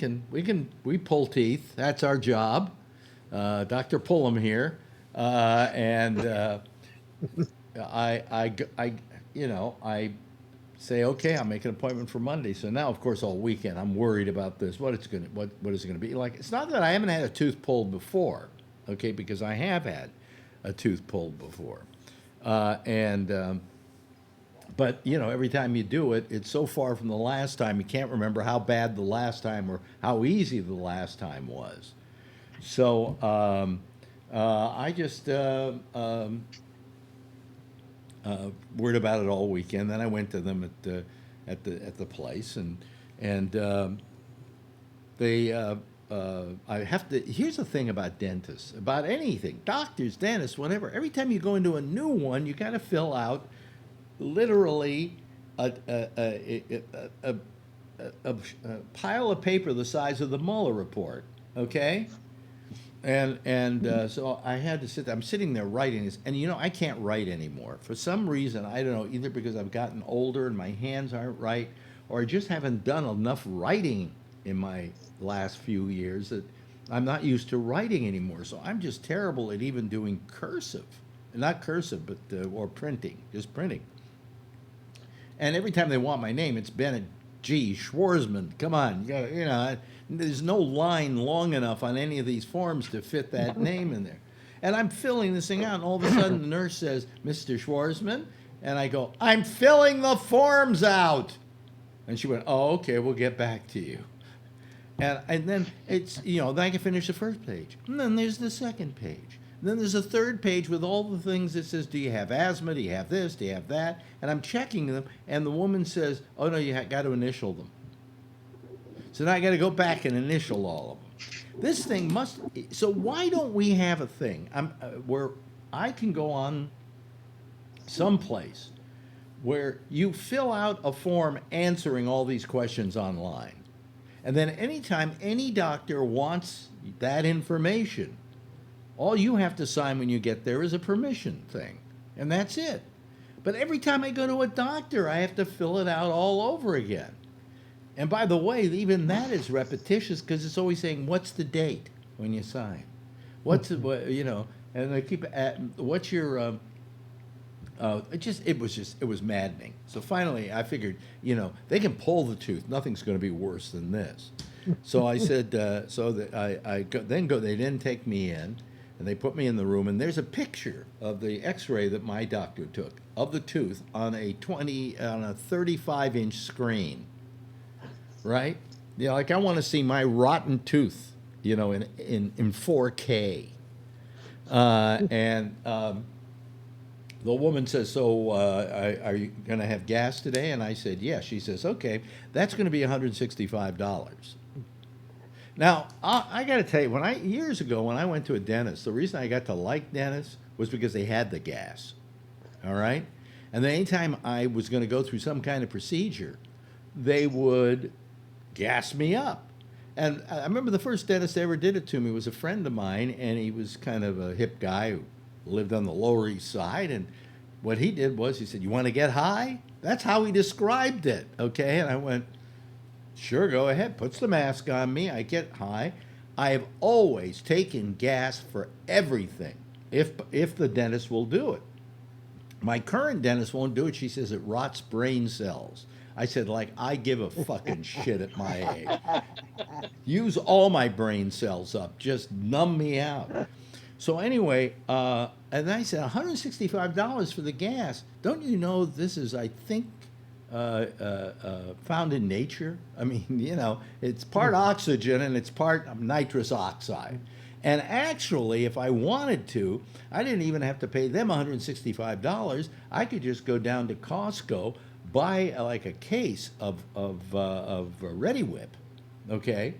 pull teeth. That's our job. Dr. Pullum here, and I say, okay, I'll make an appointment for Monday. So now, of course, all weekend I'm worried about this. What is it going to be like? It's not that I haven't had a tooth pulled before, okay, because I have had a tooth pulled before, but you know, every time you do it, it's so far from the last time you can't remember how bad the last time or how easy the last time was. So I just worried about it all weekend. Then I went to them at the place, and they I have to. Here's the thing about dentists, about anything, doctors, dentists, whatever. Every time you go into a new one, you got to fill out literally a pile of paper the size of the Mueller report. Okay. And so I had to sit there. I'm sitting there writing this, and you know, I can't write anymore. For some reason, I don't know, either because I've gotten older and my hands aren't right, or I just haven't done enough writing in my last few years that I'm not used to writing anymore. So I'm just terrible at even doing cursive. Not cursive, but or printing, just printing. And every time they want my name, it's Bennett G. Schwarzman. Come on, you know, there's no line long enough on any of these forms to fit that name in there. And I'm filling this thing out, and all of a sudden the nurse says, Mr. Schwarzman, and I go, I'm filling the forms out. And she went, oh, okay, we'll get back to you. And then it's, you know, then I can finish the first page. And then there's the second page. And then there's a third page with all the things that says, do you have asthma? Do you have this? Do you have that? And I'm checking them, and the woman says, oh, no, you got to initial them. So now I got to go back and initial all of them. This thing must, so why don't we have a thing where I can go on someplace where you fill out a form answering all these questions online. And then anytime any doctor wants that information, all you have to sign when you get there is a permission thing. And that's it. But every time I go to a doctor, I have to fill it out all over again. And by the way, even that is repetitious because it's always saying, what's the date when you sign? What's, you know, and they keep at, what's your, it was maddening. So finally I figured, you know, they can pull the tooth. Nothing's going to be worse than this. So I said, they didn't take me in. And they put me in the room, and there's a picture of the X-ray that my doctor took of the tooth on a 35-inch screen, right? You know, like I want to see my rotten tooth, you know, in 4K. The woman says, "So, are you going to have gas today?" And I said, "Yes." She says, "Okay, that's going to be $165." Now, I got to tell you, years ago when I went to a dentist, the reason I got to like dentists was because they had the gas. All right, and then anytime I was going to go through some kind of procedure, they would gas me up. And I remember the first dentist that ever did it to me was a friend of mine, and he was kind of a hip guy who lived on the Lower East Side. And what he did was he said, "You want to get high?" That's how he described it. Okay, and I went, "Sure, go ahead." Puts the mask on me. I get high. I have always taken gas for everything, if the dentist will do it. My current dentist won't do it. She says it rots brain cells. I said, like, I give a fucking shit at my age. Use all my brain cells up. Just numb me out. So anyway, and I said, $165 for the gas. Don't you know this is, I think, found in nature? I mean, you know, it's part oxygen and it's part nitrous oxide. And actually, if I wanted to, I didn't even have to pay them $165. I could just go down to Costco, buy like a case of Ready Whip, okay,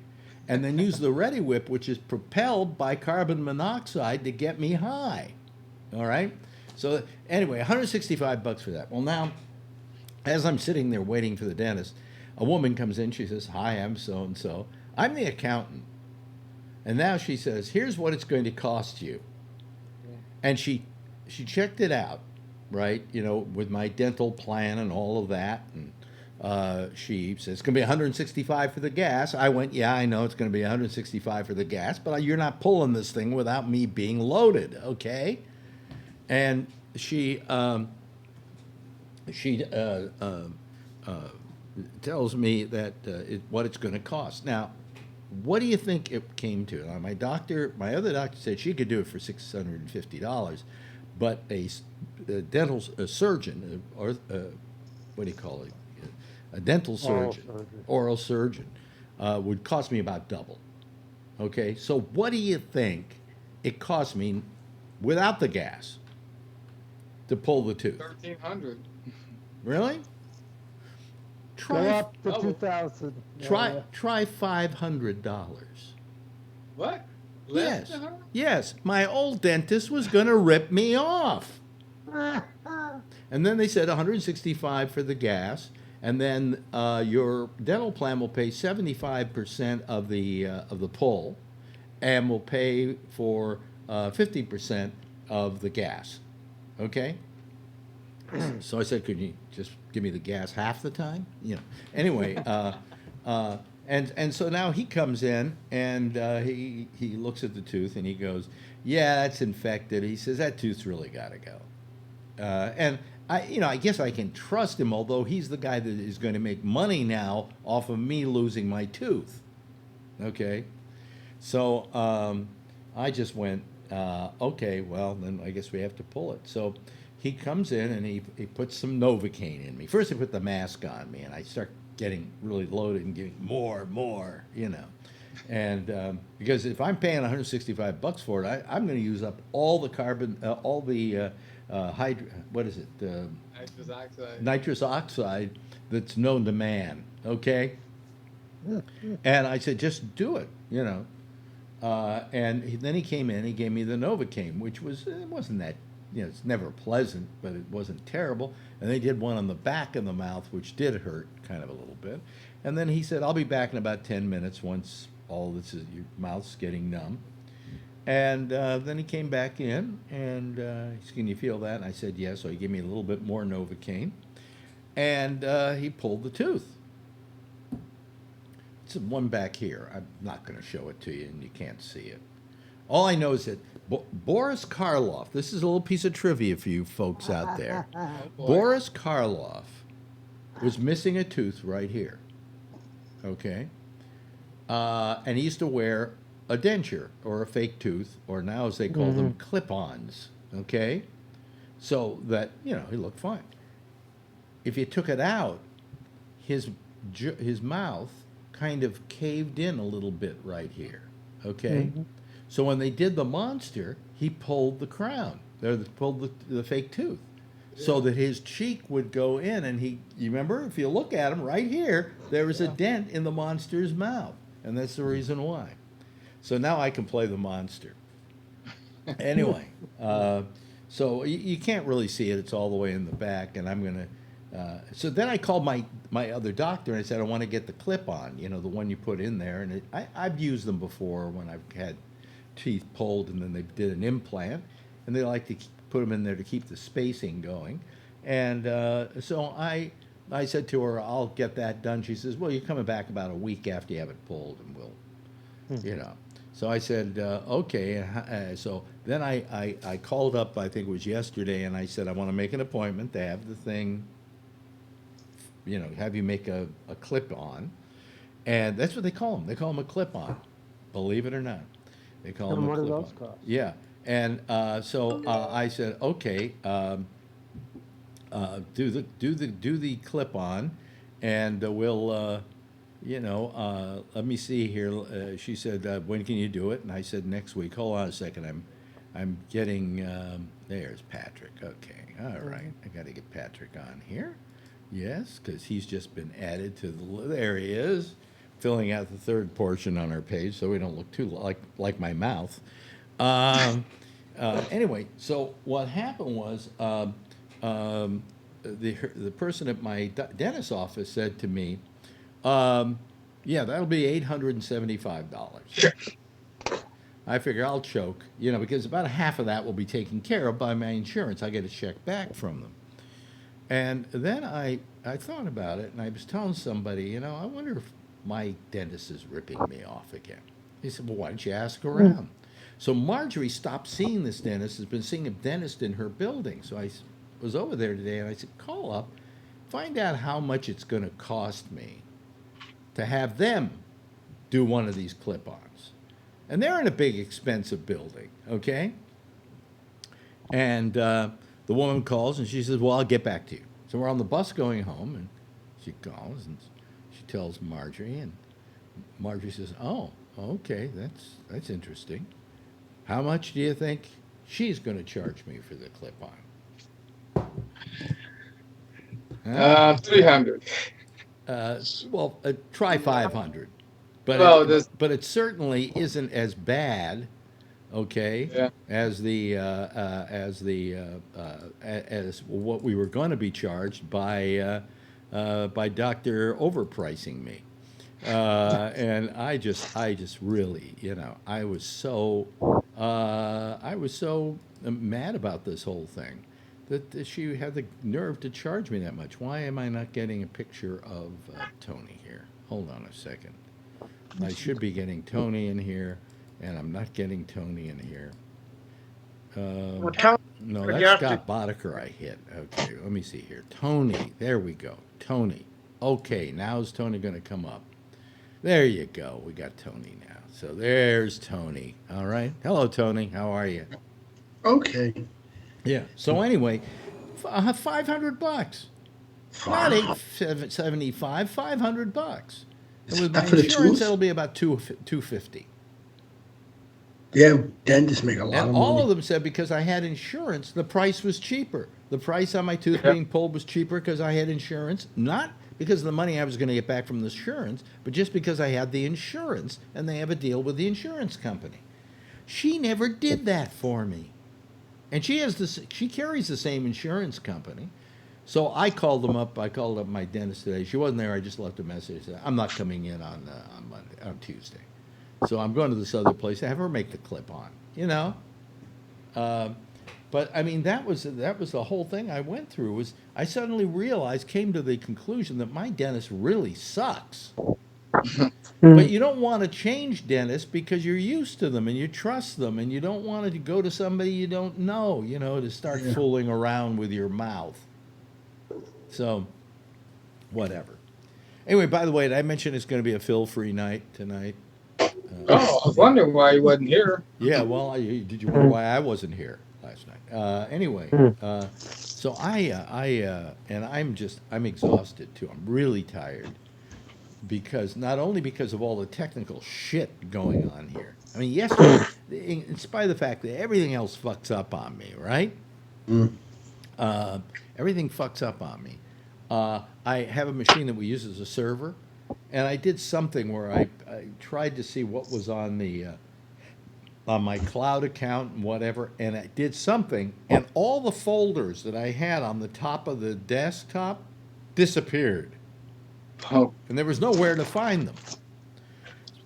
and then use the Ready Whip, which is propelled by carbon monoxide to get me high. All right. So anyway, $165 for that. Well, now, as I'm sitting there waiting for the dentist, a woman comes in. She says, "Hi, I'm so and so. I'm the accountant." And now she says, "Here's what it's going to cost you." And she checked it out, right? You know, with my dental plan and all of that. And she says, "It's going to be $165 for the gas." I went, "Yeah, I know it's going to be $165 for the gas, but you're not pulling this thing without me being loaded, okay?" And she tells me that what it's going to cost. Now, what do you think it came to? Now, my other doctor said she could do it for $650, but a dental surgeon, or what do you call it? A dental surgeon, oral surgeon, would cost me about double. Okay, so what do you think it cost me without the gas to pull the tooth? $1,300. Really? Go up to 2,000. Try $500. What? Yes. Yes. My old dentist was going to rip me off. And then they said $165 for the gas, and then your dental plan will pay 75% of the pull, and will pay for 50% of the gas. Okay. So I said, "Could you just give me the gas half the time?" You know. Anyway, and so now he comes in and he looks at the tooth and he goes, "Yeah, that's infected." He says, "That tooth's really got to go." And I guess I can trust him, although he's the guy that is going to make money now off of me losing my tooth. Okay, so I just went, okay, well then I guess we have to pull it. So he comes in and he puts some Novocaine in me. First he put the mask on me, and I start getting really loaded and getting more, you know. And because if I'm paying $165 for it, I'm going to use up all the carbon, what is it? Nitrous oxide. Nitrous oxide that's known to man, okay? And I said, "Just do it, you know." And then he came in, he gave me the Novocaine, which wasn't that, you know, it's never pleasant, but it wasn't terrible. And they did one on the back of the mouth, which did hurt kind of a little bit. And then he said, "I'll be back in about 10 minutes once all this is, your mouth's getting numb." And then he came back in and he said, "Can you feel that?" And I said, "Yes." So he gave me a little bit more Novocaine. And he pulled the tooth. It's one back here. I'm not going to show it to you, and you can't see it. All I know is that Boris Karloff, this is a little piece of trivia for you folks out there. Boris Karloff was missing a tooth right here. Okay? And he used to wear a denture or a fake tooth, or now as they call them, clip-ons, okay? So that, you know, he looked fine. If you took it out, his mouth kind of caved in a little bit right here, okay? So when they did the monster, he pulled the crown, or pulled the fake tooth, so that his cheek would go in, and you remember, if you look at him right here, there is a dent in the monster's mouth, and that's the reason why. So now I can play the monster. Anyway, so you can't really see it. It's all the way in the back, and I'm going to... so then I called my other doctor, and I said, I want to get the clip-on, you know, the one you put in there. And I've used them before when I've had teeth pulled, and then they did an implant, and they like to put them in there to keep the spacing going. And so I said to her, I'll get that done. She says, well, you're coming back about a week after you have it pulled, and we'll, you know. So I said, okay. So then I called up, I think it was yesterday, and I said, I want to make an appointment to have the thing, you know, have you make a clip-on. And that's what they call them. They call them a clip-on, believe it or not. They call them a clip-on. What do those cost? Yeah. And so I said, okay, do the clip-on, and we'll... you know, let me see here. She said, when can you do it? And I said, next week. Hold on a second. I'm getting, there's Patrick. Okay, all right. I got to get Patrick on here. Yes, because he's just been added to there he is, filling out the third portion on our page so we don't look too like my mouth. Anyway, so what happened was the person at my dentist's office said to me, yeah, that'll be $875. I figure I'll choke, you know, because about half of that will be taken care of by my insurance. I get a check back from them. And then I thought about it, and I was telling somebody, you know, I wonder if my dentist is ripping me off again. He said, well, why don't you ask around? So Marjorie stopped seeing this dentist, has been seeing a dentist in her building. So I was over there today, and I said, call up, find out how much it's going to cost me to have them do one of these clip-ons. And they're in a big, expensive building, okay? And the woman calls, and she says, well, I'll get back to you. So we're on the bus going home, and she calls, and she tells Marjorie, and Marjorie says, oh, okay, that's interesting. How much do you think she's going to charge me for the clip-on? 300. Well, try 500, but it certainly isn't as bad, okay, as what we were going to be charged by Dr. overpricing me, and I just really, you know, I was so mad about this whole thing. That she had the nerve to charge me that much. Why am I not getting a picture of Tony here? Hold on a second. I should be getting Tony in here, and I'm not getting Tony in here. No, that's Scott Boddicker I hit. Okay, let me see here. Tony, there we go. Tony. Okay, now's Tony going to come up. There you go. We got Tony now. So there's Tony. All right. Hello, Tony. How are you? Okay. Yeah. So anyway, $500. Not $875, $500. And with my insurance, that'll be about $250. Yeah, dentists make a lot of money. All of them said because I had insurance, the price was cheaper. The price on my tooth being pulled was cheaper because I had insurance, not because of the money I was going to get back from the insurance, but just because I had the insurance, and they have a deal with the insurance company. She never did that for me. And she carries the same insurance company. So I called them up. I called up my dentist today. She wasn't there. I just left a message. I'm not coming in on Tuesday. So I'm going to this other place to have her make the clip on, you know. But I mean, that was the whole thing I went through. Was I suddenly came to the conclusion that my dentist really sucks. But you don't want to change dentists because you're used to them and you trust them, and you don't want to go to somebody you don't know, you know, to start fooling around with your mouth. So, whatever. Anyway, by the way, did I mention it's going to be a Phil-free night tonight? Oh, I was wondering why he wasn't here. Yeah, well, did you wonder why I wasn't here last night? Anyway, so and I'm exhausted too. I'm really tired because not only because of all the technical shit going on here. I mean, yesterday, in spite of the fact that everything else fucks up on me, right? Everything fucks up on me. I have a machine that we use as a server, and I did something where I tried to see what was on the on my cloud account and whatever, and I did something, and all the folders that I had on the top of the desktop disappeared. Oh. And there was nowhere to find them.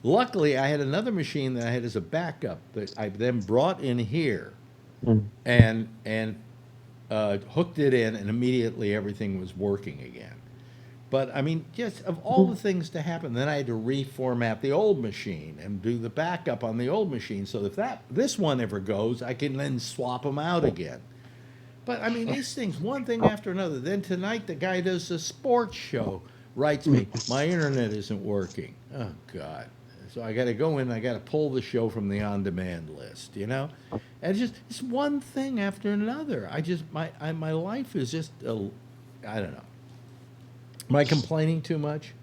Luckily, I had another machine that I had as a backup that I then brought in here and hooked it in, and immediately everything was working again. But I mean, just of all the things to happen, then I had to reformat the old machine and do the backup on the old machine. So if this one ever goes, I can then swap them out again. But I mean, these things, one thing after another. Then tonight, the guy does a sports show, writes me, my internet isn't working. Oh God! So I got to go in. I got to pull the show from the on-demand list. You know, and it's one thing after another. My life is just I don't know. Am I complaining too much?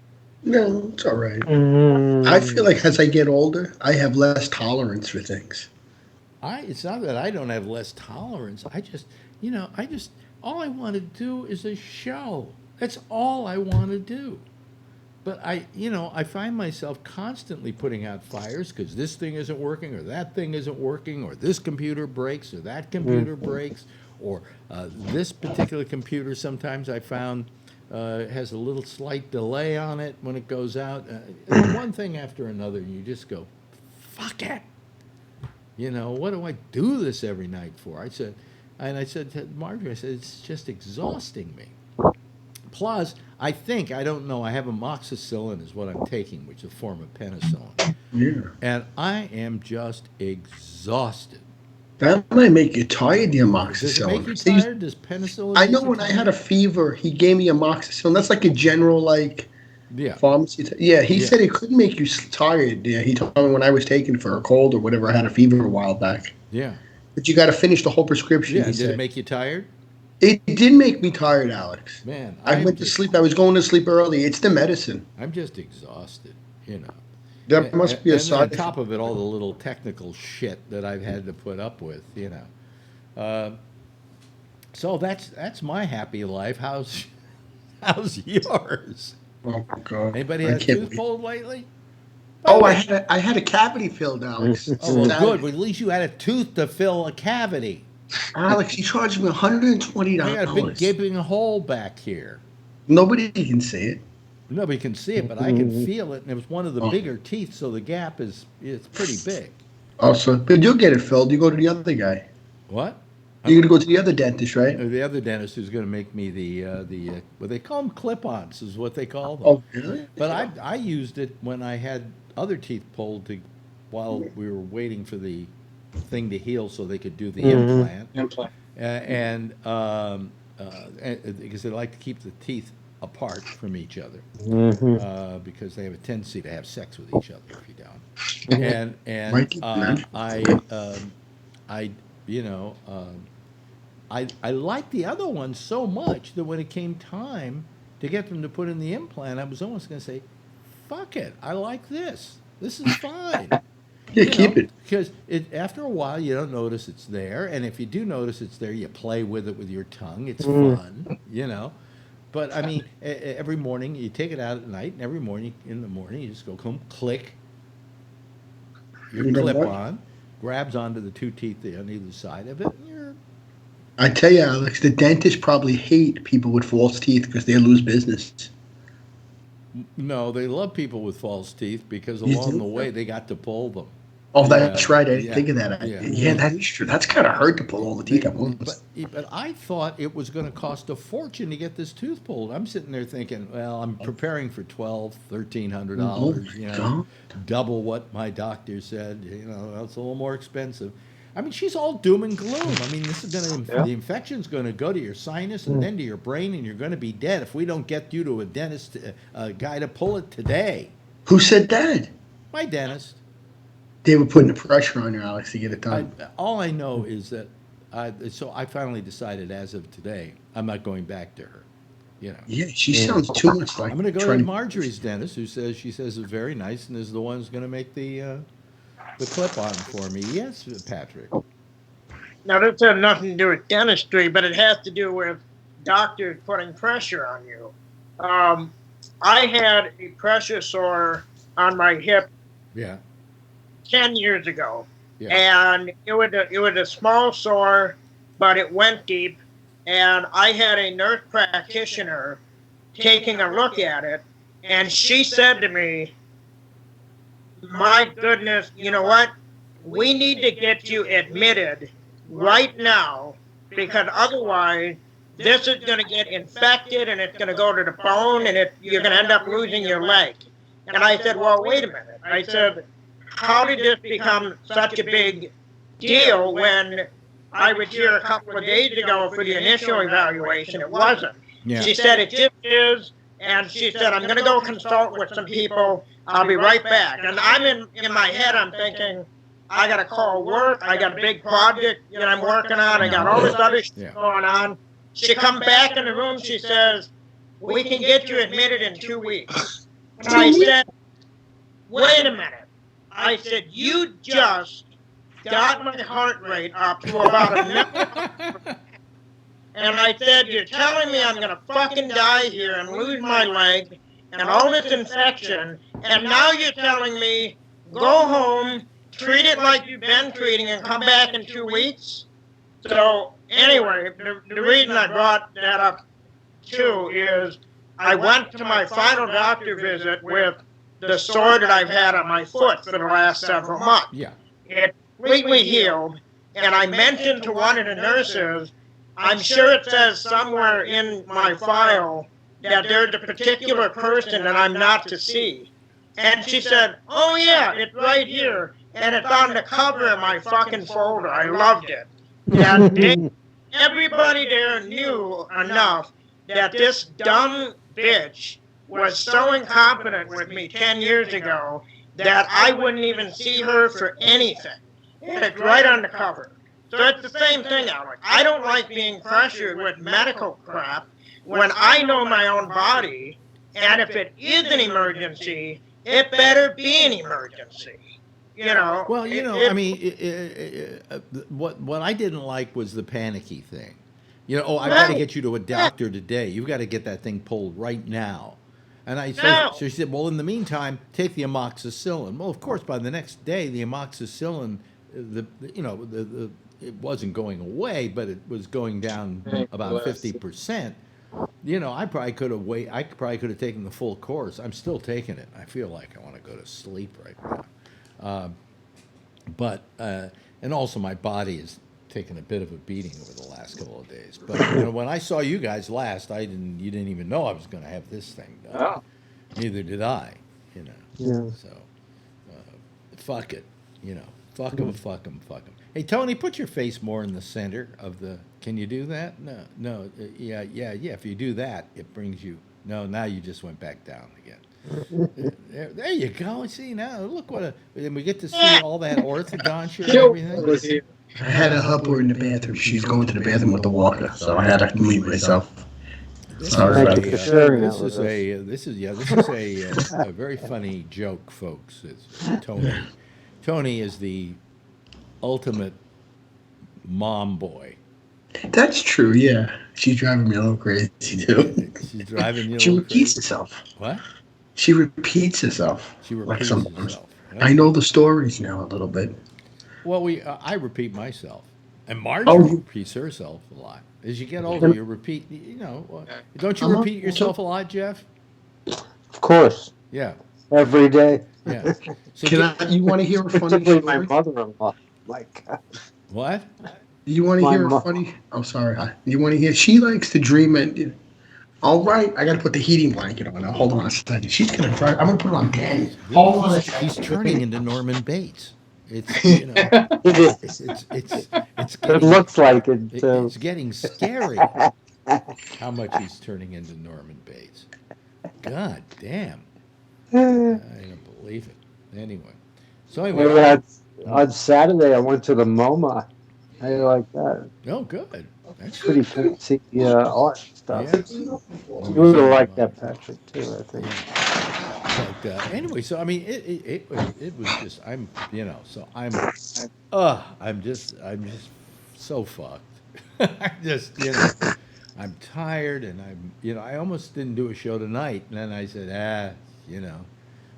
No, it's all right. I feel like as I get older, I have less tolerance for things. It's not that I don't have less tolerance. I just all I want to do is a show. That's all I want to do. But I find myself constantly putting out fires because this thing isn't working, or that thing isn't working, or this computer breaks, or that computer breaks, or this particular computer sometimes I found has a little slight delay on it when it goes out. One thing after another, and you just go, fuck it. What do I do this every night for? I said to Marjorie, I said, it's just exhausting me. Plus, I don't know, I have amoxicillin is what I'm taking, which is a form of penicillin. Yeah. And I am just exhausted. That might make you tired, the amoxicillin. Does it make you tired? Does penicillin? I know when I had a fever, he gave me amoxicillin. That's like a general, pharmacy. He said it couldn't make you tired. Yeah, he told me when I was taking for a cold or whatever, I had a fever a while back. Yeah. But you got to finish the whole prescription. Yeah, did it make you tired? It did make me tired, Alex. Man, I went to sleep. I was going to sleep early. It's the medicine. I'm just exhausted, That must be a side effect. On top of it, all the little technical shit that I've had to put up with, So that's my happy life. How's yours? Oh God! Anybody had a tooth pulled lately? Oh, I had a cavity filled, Alex. Oh, well, good. Well, at least you had a tooth to fill a cavity. Alex, he charged me $120. I got a big gaping hole back here. Nobody can see it. Nobody can see it, but I can feel it, and it was one of the bigger teeth, so the gap is pretty big. Also, but you'll get it filled. You go to the other guy. What? You're going to go to the other dentist, right? The other dentist who's going to make me the what they call them, clip-ons is what they call them. Oh, really? But I used it when I had other teeth pulled while we were waiting for the thing to heal so they could do the implant. And because they like to keep the teeth apart from each other because they have a tendency to have sex with each other if you don't. I liked the other one so much that when it came time to get them to put in the implant, I was almost going to say, fuck it, I like this. This is fine. Yeah, keep it. Because after a while, you don't notice it's there. And if you do notice it's there, you play with it with your tongue. It's fun, But, I mean, every morning, you take it out at night, and every morning, in the morning, you just go, click. Your clip-on grabs onto the two teeth on either side of it. I tell you, Alex, the dentists probably hate people with false teeth because they lose business. No, they love people with false teeth because along the way, they got to pull them. Oh, that's right. I didn't think of that. Yeah, that is true. That's kind of hard to pull all the teeth at once. But I thought it was going to cost a fortune to get this tooth pulled. I'm sitting there thinking, well, I'm preparing for $1,200, $1,300, double what my doctor said. It's a little more expensive. I mean, she's all doom and gloom. I mean, this is going to the infection's going to go to your sinus and then to your brain, and you're going to be dead if we don't get you to a dentist, a guy to pull it today. Who said that? My dentist. They were putting the pressure on you, Alex, to get it done. All I know is that so I finally decided as of today, I'm not going back to her. You know. Yeah, she sounds too much like. I'm going to go to Marjorie's dentist, who says she says it's very nice and is the one who's going to make the clip on for me. Yes, Patrick. Now, this has nothing to do with dentistry, but it has to do with doctors putting pressure on you. I had a pressure sore on my hip 10 years ago. Yeah. And it was a small sore, but it went deep. And I had a nurse practitioner taking a look at it, and she said to me, my goodness, you know what? We need to get you admitted right now, because otherwise this is going to get infected and it's going to go to the bone and you're going to end up losing your leg. And I said, well, wait a minute. I said, how did this become such a big deal when I was here a couple of days ago for the initial evaluation? It wasn't. Yeah. She said, it just is. And she said, I'm going to go consult with some people. I'll be right back. And I'm in my head, I'm thinking, I got to call work. I got a big project that I'm working on. I got all this other shit going on. She come back in the room. She says, we can get you admitted in 2 weeks. And I said, wait a minute. I said, you just got my heart rate up to about a million. And I said, you're telling me I'm going to fucking die here and lose my leg and all this infection. And now you're telling me, go home, treat it like you've been treating and come back in 2 weeks. So anyway, the reason I brought that up too is I went to my final doctor visit with the sore that I've had on my foot for the last several months. Yeah. It completely healed, and I mentioned to one of the nurses, I'm sure it says somewhere in my file that there's a particular person that I'm not to see. And she said, oh yeah, it's right here. And it's on the cover of my fucking folder. I loved it. And everybody there knew enough that this dumb bitch was so incompetent with me 10 years ago that I wouldn't even see her for anything. And it's right on the cover. So it's the same thing, Alex. I don't like being pressured with medical crap when I know my own body, and if it is an emergency, it better be an emergency. You know. Well, I mean, what I didn't like was the panicky thing. You know, I've got to get you to a doctor today. You've got to get that thing pulled right now. And I said, so she said, well, in the meantime, take the amoxicillin. Well, of course, by the next day, the amoxicillin, it wasn't going away, but it was going down about 50%. You know, I probably could have taken the full course. I'm still taking it. I feel like I want to go to sleep right now. And also my body is taking a bit of a beating over the last couple of days. But when I saw you guys last, you didn't even know I was going to have this thing done. Oh. Neither did I. Yeah. So fuck it. Fuck them. Hey Tony, put your face more in the center of the. Can you do that? No. Yeah. If you do that, it brings you. No, now you just went back down again. There you go. See now, look and we get to see all that orthodontia and everything. I had to help her in the bathroom. She's going to the bathroom with the walker, so I had to mute myself. Sorry about that. This is a very funny joke, folks. It's Tony. Tony is the ultimate mom boy. That's true. Yeah, she's driving me a little crazy too. She's driving you. She repeats herself. What? She repeats herself. She repeats herself. Yeah. I know the stories now a little bit. Well, I repeat myself, and Marjorie repeats herself a lot. As you get older, you repeat. Don't you repeat yourself a lot, Jeff? Of course. Yeah. Every day. Yeah. So you want to hear a funny story? My mother-in-law. Like. What? You want to hear a funny? I'm sorry. You want to hear? She likes to dream it. All right, I got to put the heating blanket on now. Hold on a second. She's gonna try. I'm gonna put it on 10. Hold on. He's turning into Norman Bates. It's it's getting, it looks like it. It's getting scary. How much he's turning into Norman Bates. God damn. I don't believe it. Anyway, So anyway, on Saturday I went to the MoMA. How do you like that? Oh, good. That's pretty fancy art stuff. Yeah. You would have liked that, Patrick, too, I think. But anyway, so I mean, it was just I'm just so fucked. I'm just I'm tired, and I almost didn't do a show tonight, and then I said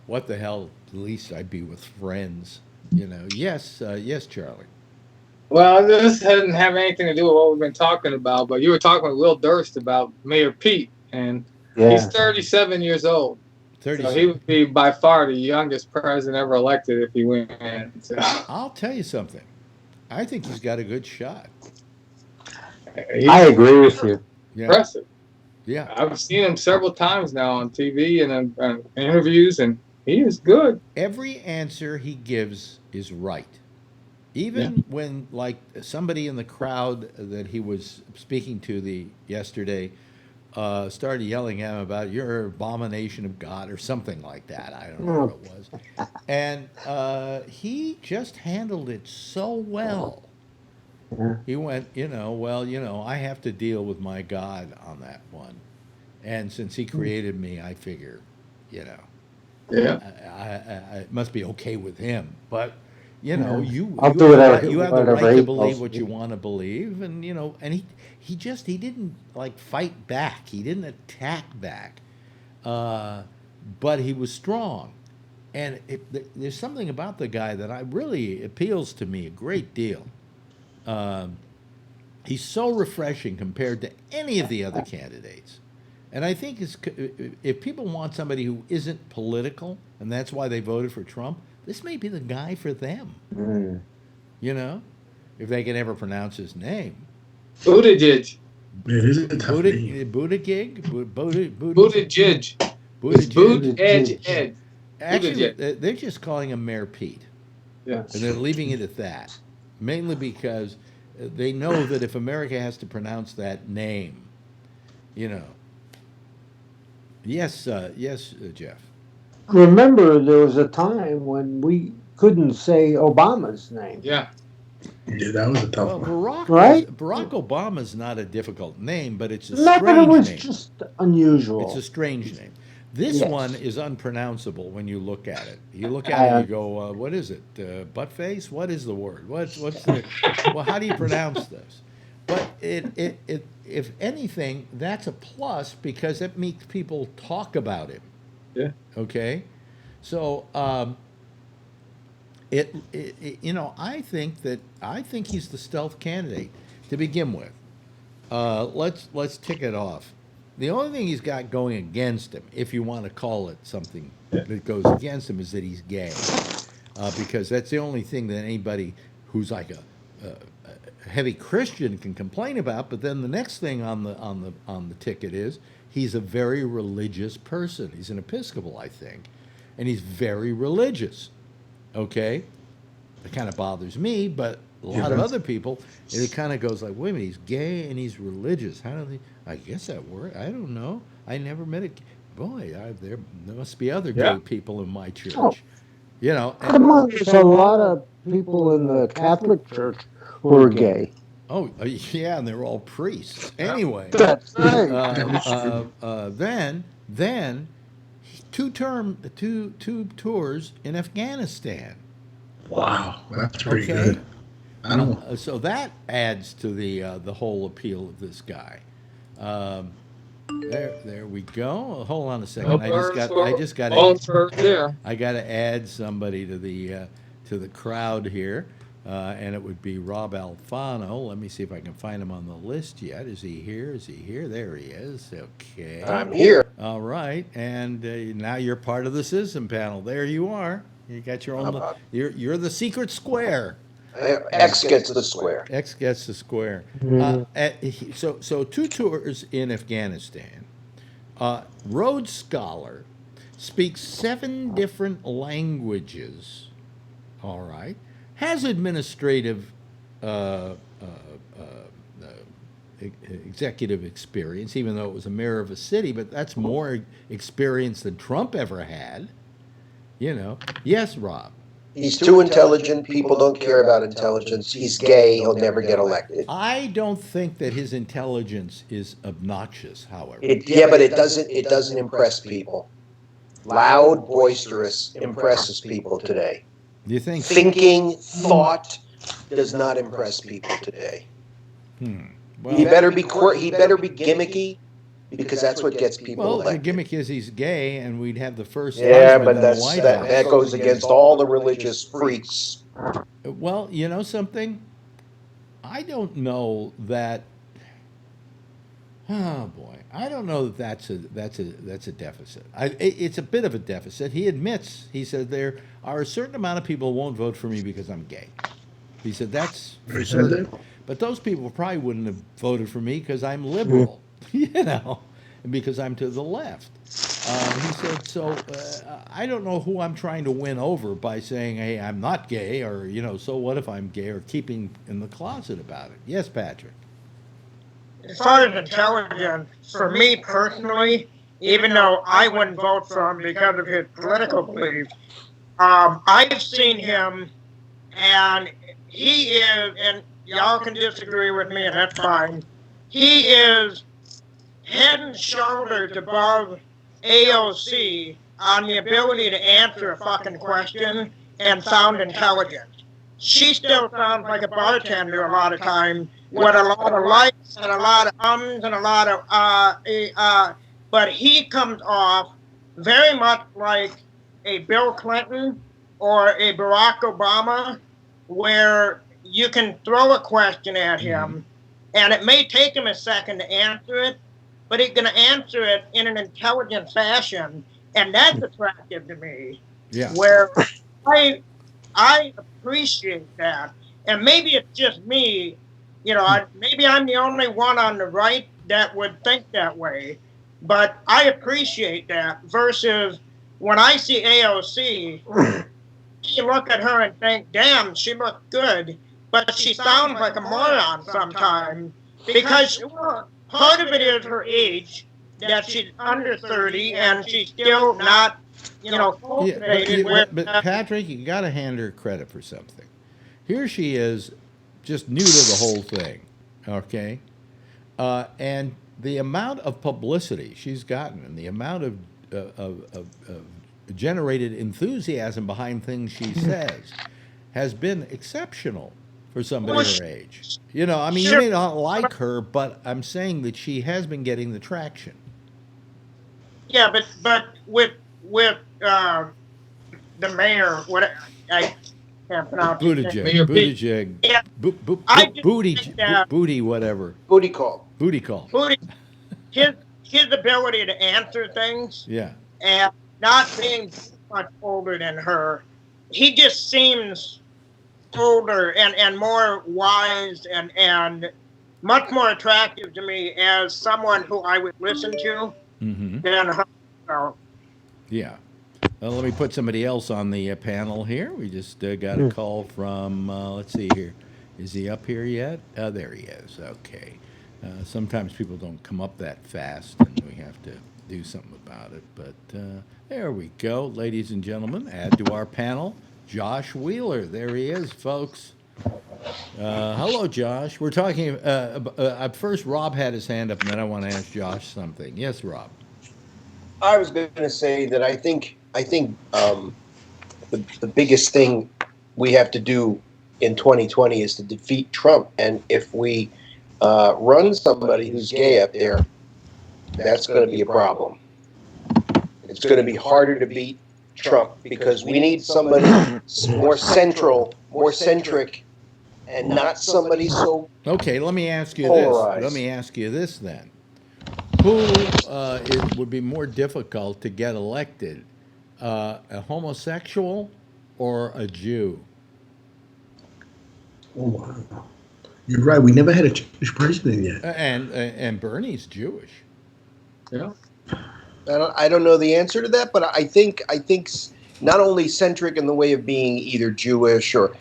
what the hell? At least I'd be with friends, Yes, yes, Charlie. Well, this doesn't have anything to do with what we've been talking about, but you were talking with Will Durst about Mayor Pete, and he's 37 years old. 37. So he would be by far the youngest president ever elected if he wins. So. I'll tell you something. I think he's got a good shot. I agree with you. Yeah. Impressive. Yeah. I've seen him several times now on TV and in interviews, and he is good. Every answer he gives is right. Even when, like, somebody in the crowd that he was speaking to yesterday started yelling at him about your abomination of God or something like that. I don't know what it was. And he just handled it so well. He went, I have to deal with my God on that one. And since he created me, I figure, it must be okay with him. But you have the right to believe what you want to believe, and and he didn't like fight back. He didn't attack back, but he was strong. And there's something about the guy that really appeals to me a great deal. He's so refreshing compared to any of the other candidates. And I think if people want somebody who isn't political, and that's why they voted for Trump, this may be the guy for them. If they can ever pronounce his name. Buttigieg. It is a tough name. Buttigieg. Buttigieg. Actually, they're just calling him Mayor Pete. Yeah. And they're leaving it at that. Mainly because they know that if America has to pronounce that name, Yes, Jeff. Remember, there was a time when we couldn't say Obama's name. Yeah. Yeah, that was a tough one. Barack Obama's not a difficult name, but it's a strange name. But it was just unusual. It's a strange name. This one is unpronounceable when you look at it. You look at it and you go, what is it? Butt face? What is the word? What's the? Well, how do you pronounce this? But if anything, that's a plus because it makes people talk about him. Yeah. Okay. So I think he's the stealth candidate to begin with. Let's tick it off. The only thing he's got going against him, if you want to call it something that goes against him, is that he's gay, because that's the only thing that anybody who's like a heavy Christian can complain about. But then the next thing on the ticket is he's a very religious person. He's an Episcopal, I think, and he's very religious. Okay, it kind of bothers me, but a lot of other people, it kind of goes like, wait a minute, he's gay and he's religious. How do they? I guess that works. I don't know. I never met a boy. There must be other gay people in my church. Oh. Come on, there's a lot of people in the Catholic Church who are gay. Oh, yeah, and they're all priests. Anyway, that's right. Then two tours in Afghanistan. Wow, that's pretty good. So that adds to the whole appeal of this guy. There we go. Hold on a second. I just got to add somebody to the crowd here, and it would be Rob Alfano. Let me see if I can find him on the list yet. Is he here? Is he here? There he is. Okay. I'm here. All right, and now you're part of the citizen panel. There you are. You got your own. You're the secret square. X gets the square. X gets the square. So 2 tours in Afghanistan. Rhodes Scholar speaks 7 different languages. All right. Has administrative executive experience, even though it was a mayor of a city, but that's more experience than Trump ever had. Yes, Rob. He's too intelligent. People don't care about intelligence. He's gay. He'll never get elected. I don't think that his intelligence is obnoxious, however. But it doesn't impress people. Loud, boisterous impresses people today. Do you think thinking, thought does not impress people today? Well, he better be gimmicky, because that's what gets people elected. The gimmick is he's gay, and we'd have the first. Yeah, but that goes against all the religious freaks. Well, you know something? I don't know that. Oh boy, I don't know that that's a deficit. It's a bit of a deficit. He admits. He said there are a certain amount of people who won't vote for me because I'm gay. He said that's. But those people probably wouldn't have voted for me because I'm liberal, you know, and because I'm to the left. He said, so I don't know who I'm trying to win over by saying, hey, I'm not gay, or, you know, so what if I'm gay, or keeping in the closet about it. Yes, Patrick. As far as intelligence, for me personally, even though I wouldn't vote for him because of his political beliefs, I've seen him, and he is, and y'all can disagree with me, and that's fine, he is head and shoulders above AOC on the ability to answer a fucking question and sound intelligent. She still sounds like a bartender a lot of times, with a lot of likes and a lot of ums and a lot of but he comes off very much like a Bill Clinton or a Barack Obama, where you can throw a question at him and it may take him a second to answer it, but he's going to answer it in an intelligent fashion, and that's attractive to me. Yeah. Where I appreciate that, and maybe it's just me, you know, maybe I'm the only one on the right that would think that way, but I appreciate that versus when I see AOC, you look at her and think, damn, she looks good, but she sounds like a moron sometimes because part of it is her age, that she's under 30 and she's still not, you know, cultivated. But Patrick, you got to hand her credit for something. Here she is, just new to the whole thing, okay? And the amount of publicity she's gotten and the amount of generated enthusiasm behind things she says has been exceptional for somebody her age. You know, I mean, you may not like her, but I'm saying that she has been getting the traction. Yeah, but with the mayor, what I can't pronounce Buttigieg, yeah. Booty, whatever. Booty call. His ability to answer things. Yeah. And not being much older than her, he just seems older and more wise and much more attractive to me as someone who I would listen to than her. So. Yeah. Let me put somebody else on the panel here. We just got a call from, let's see here. Is he up here yet? There he is. Okay. Sometimes people don't come up that fast, and we have to do something about it. But there we go. Ladies and gentlemen, add to our panel, Josh Wheeler. There he is, folks. Hello, Josh. We're talking, first Rob had his hand up, and then I want to ask Josh something. Yes, Rob. I was going to say that I think the biggest thing we have to do in 2020 is to defeat Trump. And if we run somebody who's gay up there, that's going to be a problem. It's going to be harder to beat Trump because we need somebody more centric, and not somebody so. Okay, let me ask you polarized. this. Let me ask you this then. Who would be more difficult to get elected, a homosexual or a Jew? Oh, wow. You're right. We never had a Jewish president yet. And Bernie's Jewish. Yeah. I don't know the answer to that, but I think not only centric in the way of being either Jewish or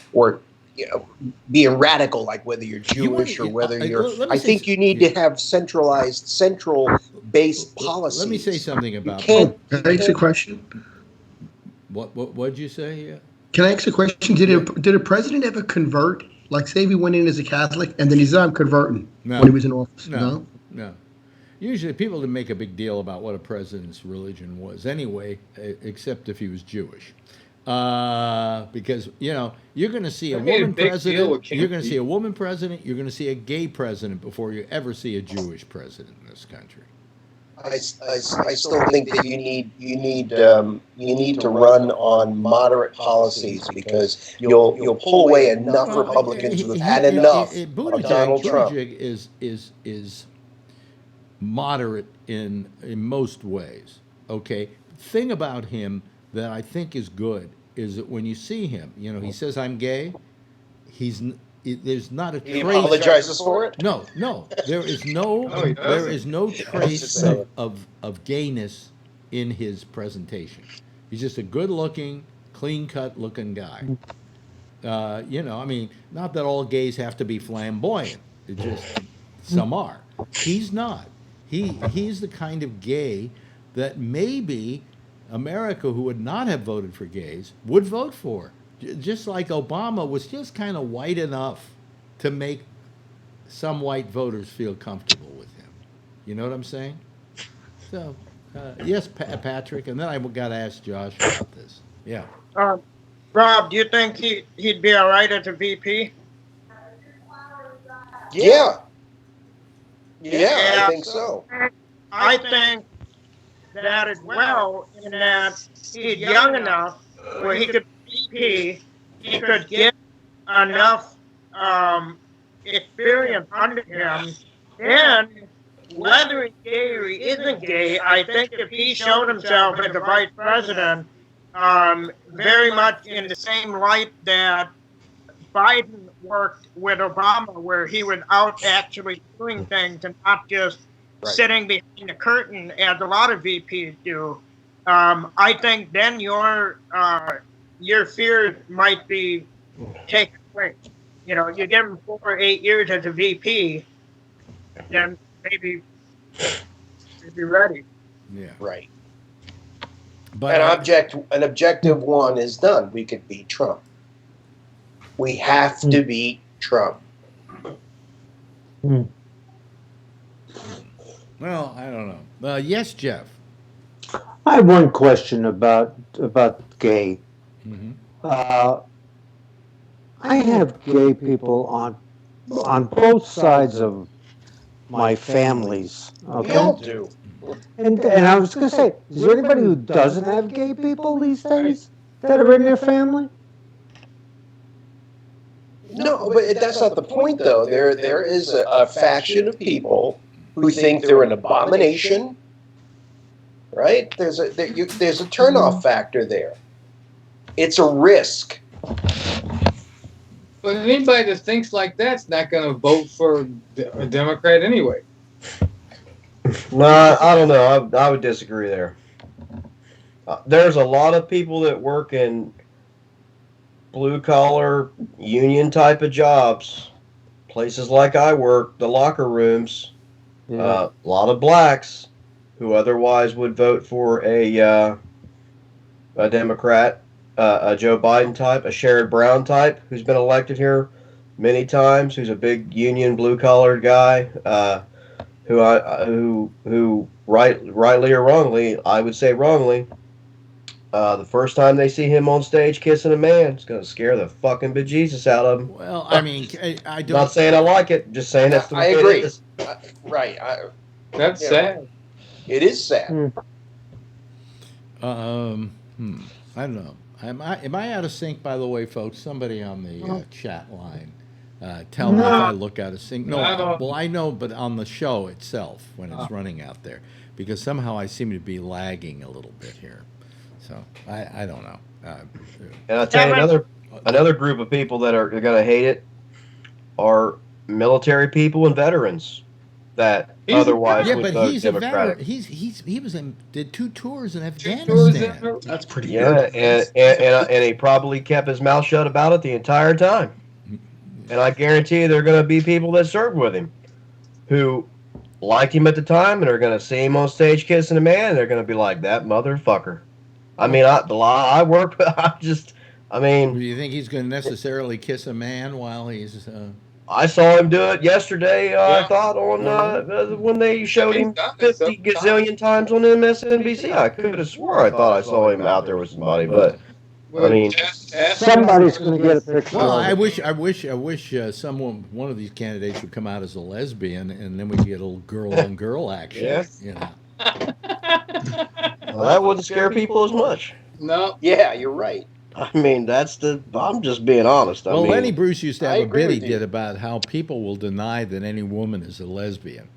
you know, being radical, like whether you're Jewish or whether you're. I think you need to have central-based policies. Let me say something about. Can I ask a question? What'd you say? Yeah. Can I ask a question? Did a president ever convert? Like, say, if he went in as a Catholic and then he said, "I'm converting" when he was in office. No. Usually, people didn't make a big deal about what a president's religion was, anyway, except if he was Jewish. Because you're going to see a woman president. You're going to see a woman president. You're going to see a gay president before you ever see a Jewish president in this country. I still think that you need to run on moderate policies because you'll pull away enough Republicans who've had enough of Donald Trump. Is moderate in most ways. Okay, thing about him that I think is good is that when you see him, he says I'm gay. There's not a trace. He apologizes for it? No. There is no trace of gayness in his presentation. He's just a good-looking, clean-cut looking guy. Not that all gays have to be flamboyant. It just some are. He's not. He's the kind of gay that maybe America, who would not have voted for gays, would vote for. Just like Obama was just kind of white enough to make some white voters feel comfortable with him. You know what I'm saying? So, yes, Patrick, and then I got to ask Josh about this. Yeah. Rob, do you think he'd be all right as a VP? Yeah, I think so. I think that as well, in that he's young enough where he could VP, he could get enough experience under him. And whether he's gay or he isn't gay, I think if he showed himself as a vice president, very much in the same light that Biden worked with Obama, where he was out actually doing things and not just sitting behind the curtain as a lot of VPs do. I think then your fears might be taken away. You give him 4 or 8 years as a VP, then maybe he'd be ready. Yeah. Right. But an objective one is done. We could beat Trump. We have to beat Trump. Well, I don't know. Yes, Jeff. I have one question about gay. Mm-hmm. I have gay people on both sides of my families. Okay? We all do. And I was going to say, is there anybody who doesn't have gay people these days that are in their family? No, but that's not the point, though. There is a faction of people who think they're an abomination, right? There's a turnoff factor there. It's a risk. But anybody that thinks like that's not going to vote for a Democrat anyway. No, I don't know. I would disagree there. There's a lot of people that work in blue-collar, union type of jobs. Places like I work, the locker rooms, a lot of blacks who otherwise would vote for a Democrat, a Joe Biden type, a Sherrod Brown type, who's been elected here many times, who's a big union blue-collared guy, who rightly or wrongly, I would say wrongly, the first time they see him on stage kissing a man, it's going to scare the fucking bejesus out of them. Well, I mean, I don't... Not saying I like it, just saying that's the way I agree. it is. Right. That's sad. It is sad. I don't know. Am I out of sync, by the way, folks? Somebody on the chat line, tell me if I look out of sync. No, well, I know, but on the show itself, when it's running out there, because somehow I seem to be lagging a little bit here. So I don't know. And I'll tell you another group of people that are going to hate it are military people and veterans that otherwise would vote Democratic. He did 2 tours in Afghanistan. That's pretty good. And he probably kept his mouth shut about it the entire time. And I guarantee you there are going to be people that served with him who liked him at the time and are going to see him on stage kissing a man and they're going to be like, that motherfucker. I mean, I I mean, do you think he's going to necessarily kiss a man while he's? I saw him do it yesterday. I thought on when they showed him 50 gazillion times on MSNBC. I could have swore I thought I saw him out there with somebody, but I mean, somebody's going to get a picture. Well, of it. I wish one of these candidates would come out as a lesbian, and then we could get a little girl on girl action. Yeah. You know. Well, that wouldn't scare people as much. No. Yeah, you're right. I mean, I'm just being honest. Well, I mean, Lenny Bruce used to have a bit he with you. did about how people will deny that any woman is a lesbian.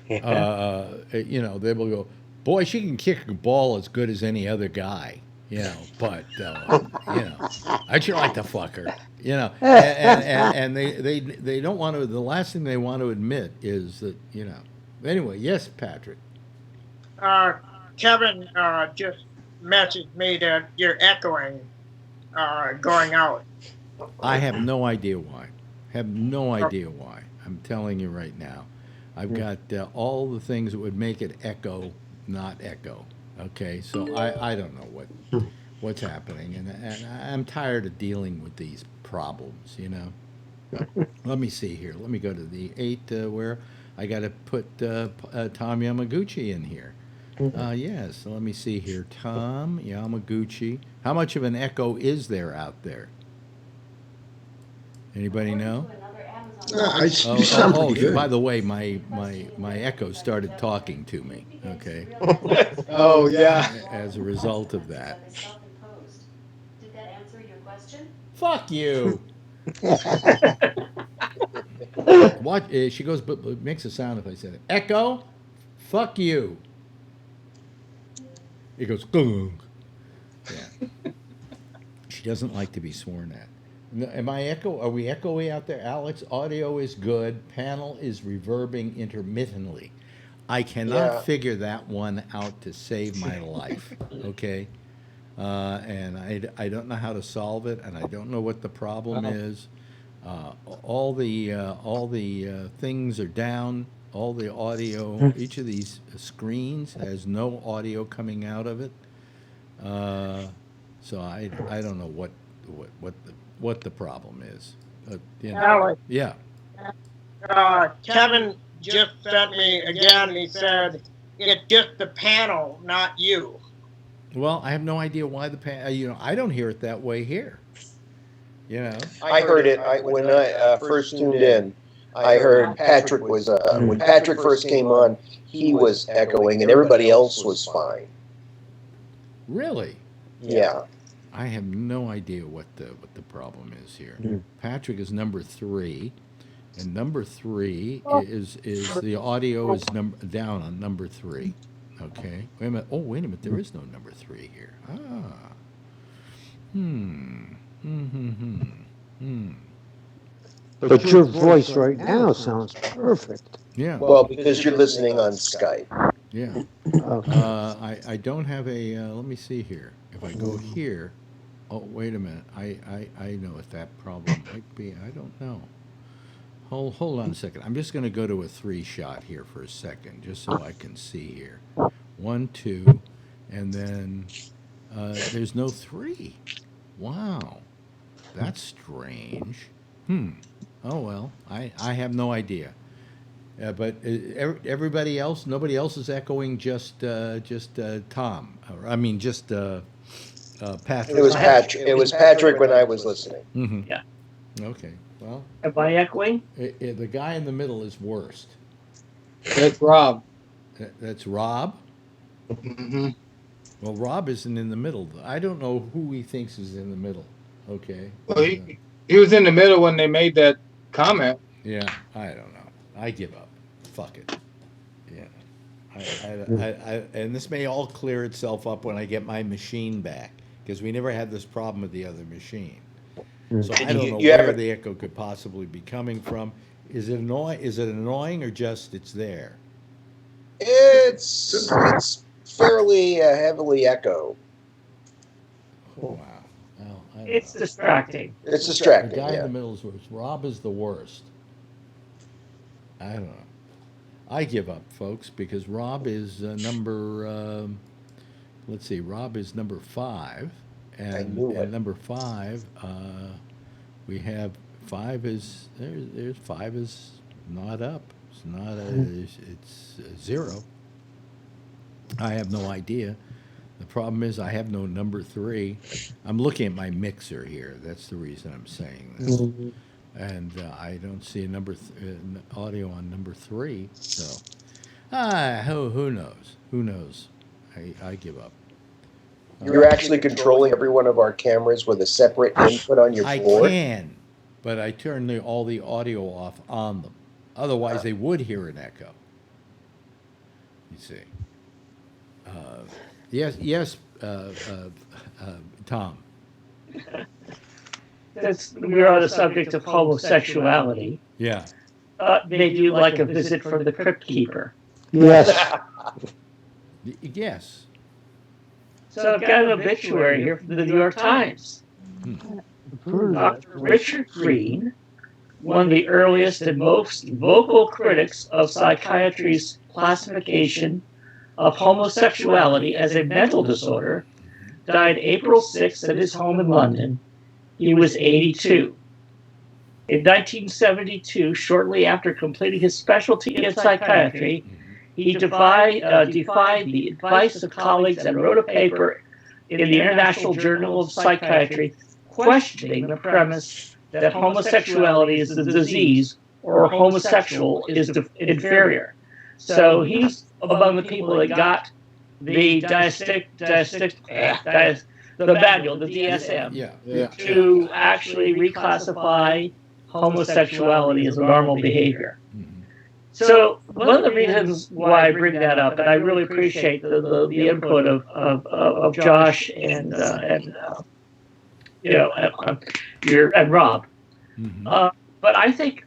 Yeah. You know, they will go, boy, she can kick a ball as good as any other guy. You know, but you know, I'd sure like to fuck her. You know, and they don't want to. The last thing they want to admit is that, you know. Anyway, yes, Patrick. Kevin just messaged me that you're echoing going out. I have no idea why. I'm telling you right now. I've got all the things that would make it echo, not echo. Okay, so I don't know what's happening, and I'm tired of dealing with these problems. You know. Let me see here. Let me go to the 8 where I got to put Tom Yamaguchi in here. Yes, so let me see here. Tom Yamaguchi. How much of an echo is there out there? Anybody know? By the way, my echo started talking to me. Okay. Oh yeah. As a result of that. Did that answer your question? Fuck you. What? She goes, but it makes a sound if I said it. Echo. Fuck you. It goes. Gung. Yeah. She doesn't like to be sworn at. Am I echo? Are we echoey out there, Alex? Audio is good. Panel is reverbing intermittently. I cannot figure that one out to save my life. Okay, and I don't know how to solve it, and I don't know what the problem is. All the things are down. All the audio. Each of these screens has no audio coming out of it. So I don't know what the problem is. You know. Alex. Yeah. Kevin just sent me again. He said it's just the panel, not you. Well, I have no idea why the you know, I don't hear it that way here. You know. I heard it when I first tuned in. I heard Patrick was when Patrick first came on, he was echoing, and everybody else was fine. Really? Yeah. I have no idea what the problem is here. Patrick is number 3, and number 3 is the audio is down on number 3. Okay. Wait a minute. Oh, wait a minute. There is no number 3 here. But your voice right now sounds perfect. Yeah. Well, because you're listening on Skype. Yeah. Okay. I don't have a. Let me see here. If I go here. Oh, wait a minute. I know what that problem might be. I don't know. Hold on a second. I'm just going to go to a 3-shot here for a second, just so I can see here. 1, 2, and then there's no 3. Wow, that's strange. Oh well, I have no idea. But everybody else, nobody else is echoing. Just Tom. I mean, just. Patrick. It was Patrick. It was Patrick when I was listening. Mm-hmm. Yeah. Okay. Well. Am I echoing? The guy in the middle is worst. That's Rob. That's Rob. Mm-hmm. Well, Rob isn't in the middle. I don't know who he thinks is in the middle. Okay. Well, he was in the middle when they made that comment. Yeah. I don't know. I give up. Fuck it. Yeah. And this may all clear itself up when I get my machine back, because we never had this problem with the other machine. So I don't know where the echo could possibly be coming from. Is it annoying or just it's there? It's fairly heavily echo. Oh, wow. Well, it's distracting. It's distracting. The guy in the middle is worse. Rob is the worst. I don't know. I give up, folks, because Rob is number. Let's see. Rob is number 5. And number 5, we have 5 is there's 5 is not up. It's not it's 0. I have no idea. The problem is I have no number 3. I'm looking at my mixer here. That's the reason I'm saying this. And I don't see a audio on number 3. So, who knows? Who knows? I give up. You're actually controlling every one of our cameras with a separate input on your board? I can, but I turn all the audio off on them. Otherwise, they would hear an echo. You see. Yes, Tom. We're on the subject of homosexuality. Yeah. They do like a visit from the Crypt Keeper. Yes. Yes. So I've got an obituary here from the New York Times. Dr. Richard Green, one of the earliest and most vocal critics of psychiatry's classification of homosexuality as a mental disorder, died April 6th at his home in London. He was 82. In 1972, shortly after completing his specialty in psychiatry, he defied the advice of colleagues and wrote a paper in the International Journal of Psychiatry questioning the premise that homosexuality is a disease or homosexual is inferior. So he's among the people that got the manual, the DSM, to actually reclassify homosexuality as a normal behavior. So one of the reasons why I bring that up, and I really appreciate the input of Josh and Rob, but I think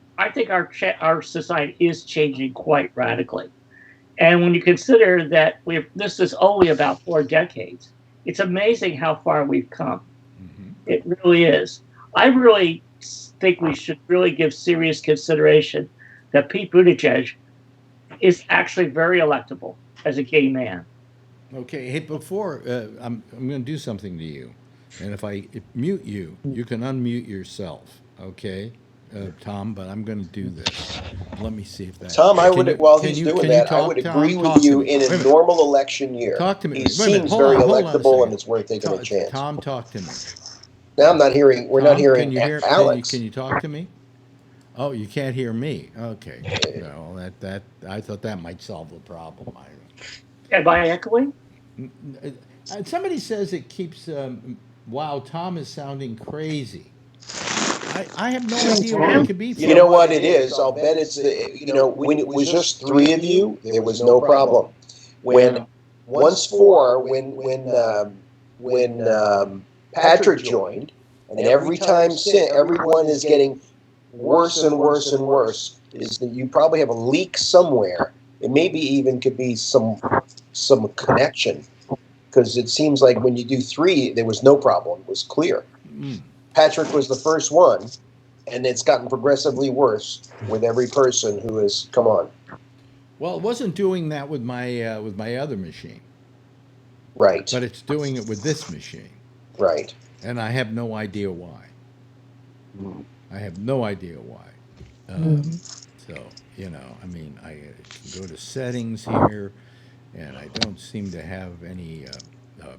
our society is changing quite radically. And when you consider that this is only about 4 decades, it's amazing how far we've come. It really is. I really think we should really give serious consideration that Pete Buttigieg is actually very electable as a gay man. Okay, hey, before I'm going to do something to you, and if I mute you, you can unmute yourself. Okay, Tom, but I'm going to do this. Let me see if that. Tom, while he's doing that, I would agree with you in a normal election year. Talk to me. He seems very electable, and it's worth taking a chance. Tom, talk to me. Now I'm not hearing. We're not hearing Alex. Can you talk to me? Oh, you can't hear me. Okay. Well, that I thought that might solve the problem. Am I echoing? Somebody says it keeps. Wow, Tom is sounding crazy. I have no idea what it could be. You know what it is? I'll bet it's when it was just 3 of you, there was no problem. When Patrick joined, and every time everyone is getting worse and worse and worse, is that you probably have a leak somewhere. It maybe even could be some connection, because it seems like when you do 3, there was no problem. It was clear. Patrick was the first one, and it's gotten progressively worse with every person who has come on. Well, it wasn't doing that with my other machine. Right. But it's doing it with this machine. Right. And I have no idea why. I have no idea why. So, I mean, I can go to settings here, and I don't seem to have any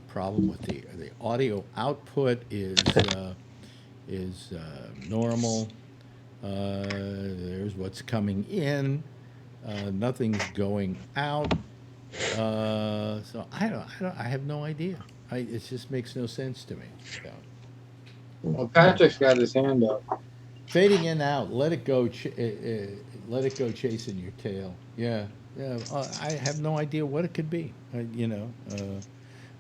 problem with the audio output is normal. There's what's coming in. Nothing's going out. So I have no idea. It just makes no sense to me. So. Well, Patrick's got his hand up. Fading in and out. Let it go. Let it go chasing your tail. Yeah. I have no idea what it could be. And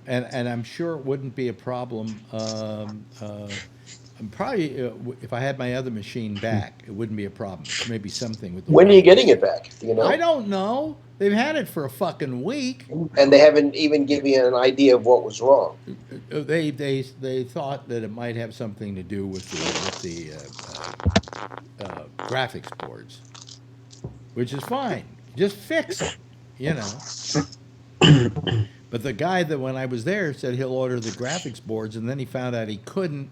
I'm sure it wouldn't be a problem. Probably if I had my other machine back, it wouldn't be a problem. Maybe something with. When are you getting it back? Do you know? I don't know. They've had it for a fucking week, and they haven't even given you an idea of what was wrong. They thought that it might have something to do with the graphics boards, which is fine. Just fix it, But the guy that when I was there said he'll order the graphics boards, and then he found out he couldn't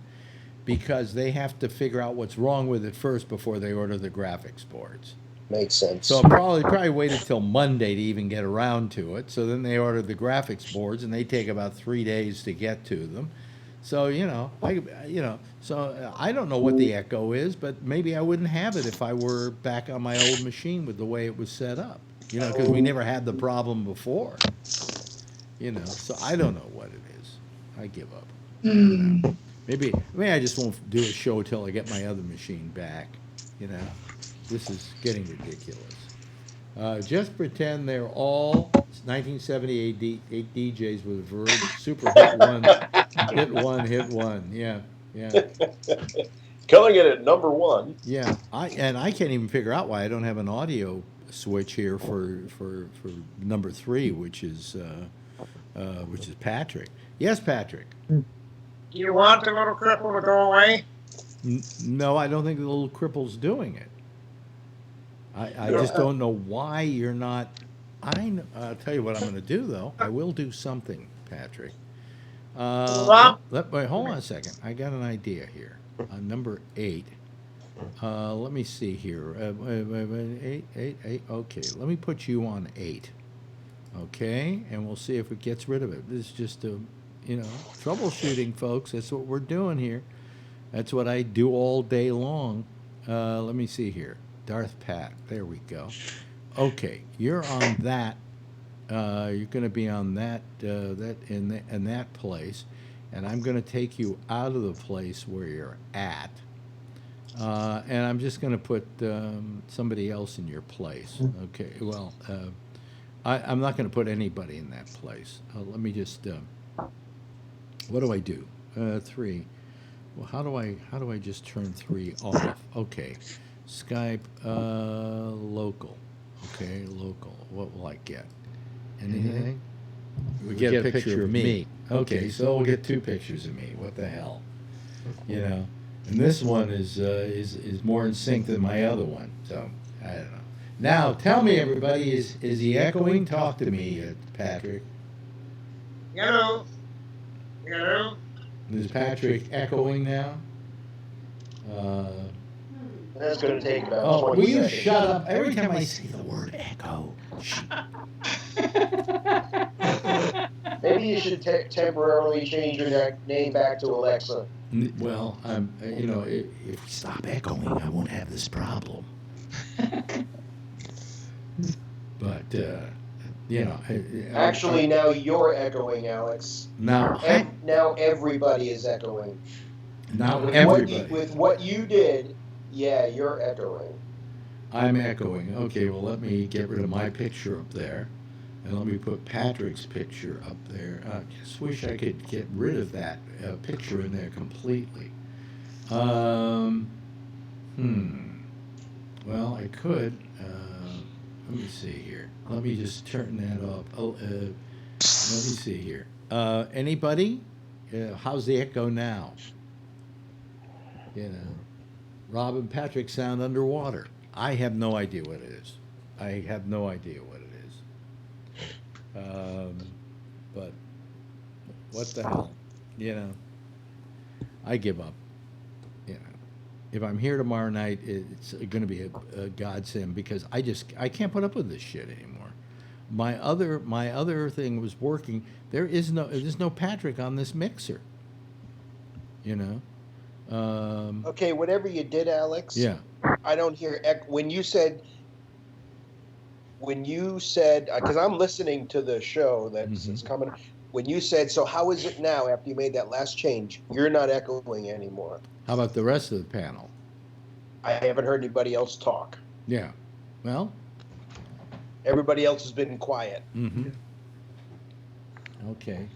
because they have to figure out what's wrong with it first before they order the graphics boards. Makes sense. So probably waited till Monday to even get around to it. So then they ordered the graphics boards, and they take about 3 days to get to them. So so I don't know what the echo is, but maybe I wouldn't have it if I were back on my old machine with the way it was set up. Because we never had the problem before. So I don't know what it is. I give up. Maybe I just won't do a show till I get my other machine back. This is getting ridiculous. Just pretend they're all 1978 DJs with Verve Super Hit One. Yeah. Killing it at number 1. Yeah, I can't even figure out why I don't have an audio switch here for number 3, which is Patrick. Yes, Patrick. Do you want the little cripple to go away? No, I don't think the little cripple's doing it. I just don't know why you're not. I'll tell you what I'm going to do, though. I will do something, Patrick. Wait, hold on a second. I got an idea here. Number 8. Let me see here. 8. Okay, let me put you on 8. Okay, and we'll see if it gets rid of it. This is just troubleshooting, folks. That's what we're doing here. That's what I do all day long. Let me see here. Darth Pat. There we go. Okay, you're on that. You're going to be on that in that place, and I'm going to take you out of the place where you're at, and I'm just going to put somebody else in your place. Okay. Well, I'm not going to put anybody in that place. Let me just. What do I do? 3. Well, how do I just turn 3 off? Okay. Skype local. Okay, local. What will I get? Anything? We get a picture of me. Okay, so we'll get 2 pictures of me. What the hell? And this one is more in sync than my other one. So I don't know. Now tell me, everybody, is he echoing? Talk to me, Patrick. Hello. Is Patrick echoing now? That's going to take about 20 will you seconds. shut up? Every time I say the word echo. Maybe you should temporarily change your name back to Alexa. Well, if we stop echoing, I won't have this problem. But, Actually, now you're echoing, Alex. Now everybody is echoing. Now With what you did, yeah, you're echoing. I'm echoing. Okay, well, let me get rid of my picture up there. And let me put Patrick's picture up there. I just wish I could get rid of that picture in there completely. Well, I could. Let me see here. Let me just turn that off. Let me see here. Anybody? How's the echo now? Rob and Patrick sound underwater. I have no idea what it is. But what the hell? I give up. If I'm here tomorrow night, it's going to be a godsend because I can't put up with this shit anymore. My other thing was working. There's no Patrick on this mixer. Okay, whatever you did, Alex. Yeah. I don't hear when you said because I'm listening to the show that's coming. When you said, so how is it now after you made that last change? You're not echoing anymore. How about the rest of the panel? I haven't heard anybody else talk. Yeah. Well, everybody else has been quiet. Mm-hmm. Okay.